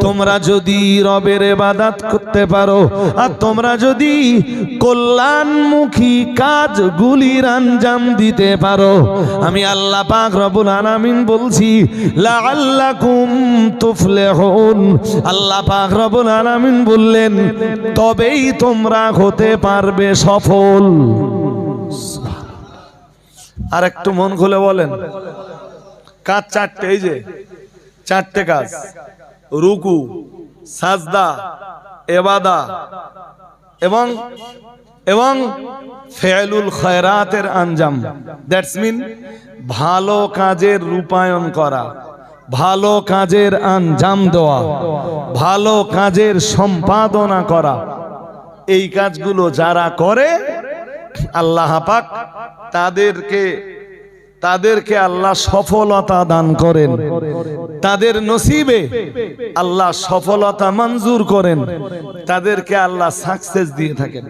তোমরা যদি রবের ইবাদত করতে পারো, আর তোমরা যদি কল্যাণমুখী কাজগুলির আঞ্জাম দিতে পারো, আমি আল্লাহ পাক রব্বুল আলামিন বলছি, লাআল্লাকুম তুফলিহুন। আল্লাহ পাক রব্বুল আলামিন বললেন, তবেই তোমরা হতে পারবে সফল। আর একটু মন খুলে বলেন, কাজ চারটে, এই যে চারটে কাজ: রুকু, সাজদা, ইবাদত এবং ফি'লুল খায়রাতের আঞ্জাম। দ্যাটস মিন ভালো কাজের রূপায়ণ করা, ভালো কাজের আঞ্জাম দেওয়া, ভালো কাজের সম্পাদনা করা। এই কাজগুলো যারা করে, আল্লাহ পাক তাদেরকে আল্লাহ সফলতা দান করেন, তাদের নসিবে আল্লাহ সফলতা মঞ্জুর করেন, তাদেরকে আল্লাহ সাকসেস দিয়ে থাকেন।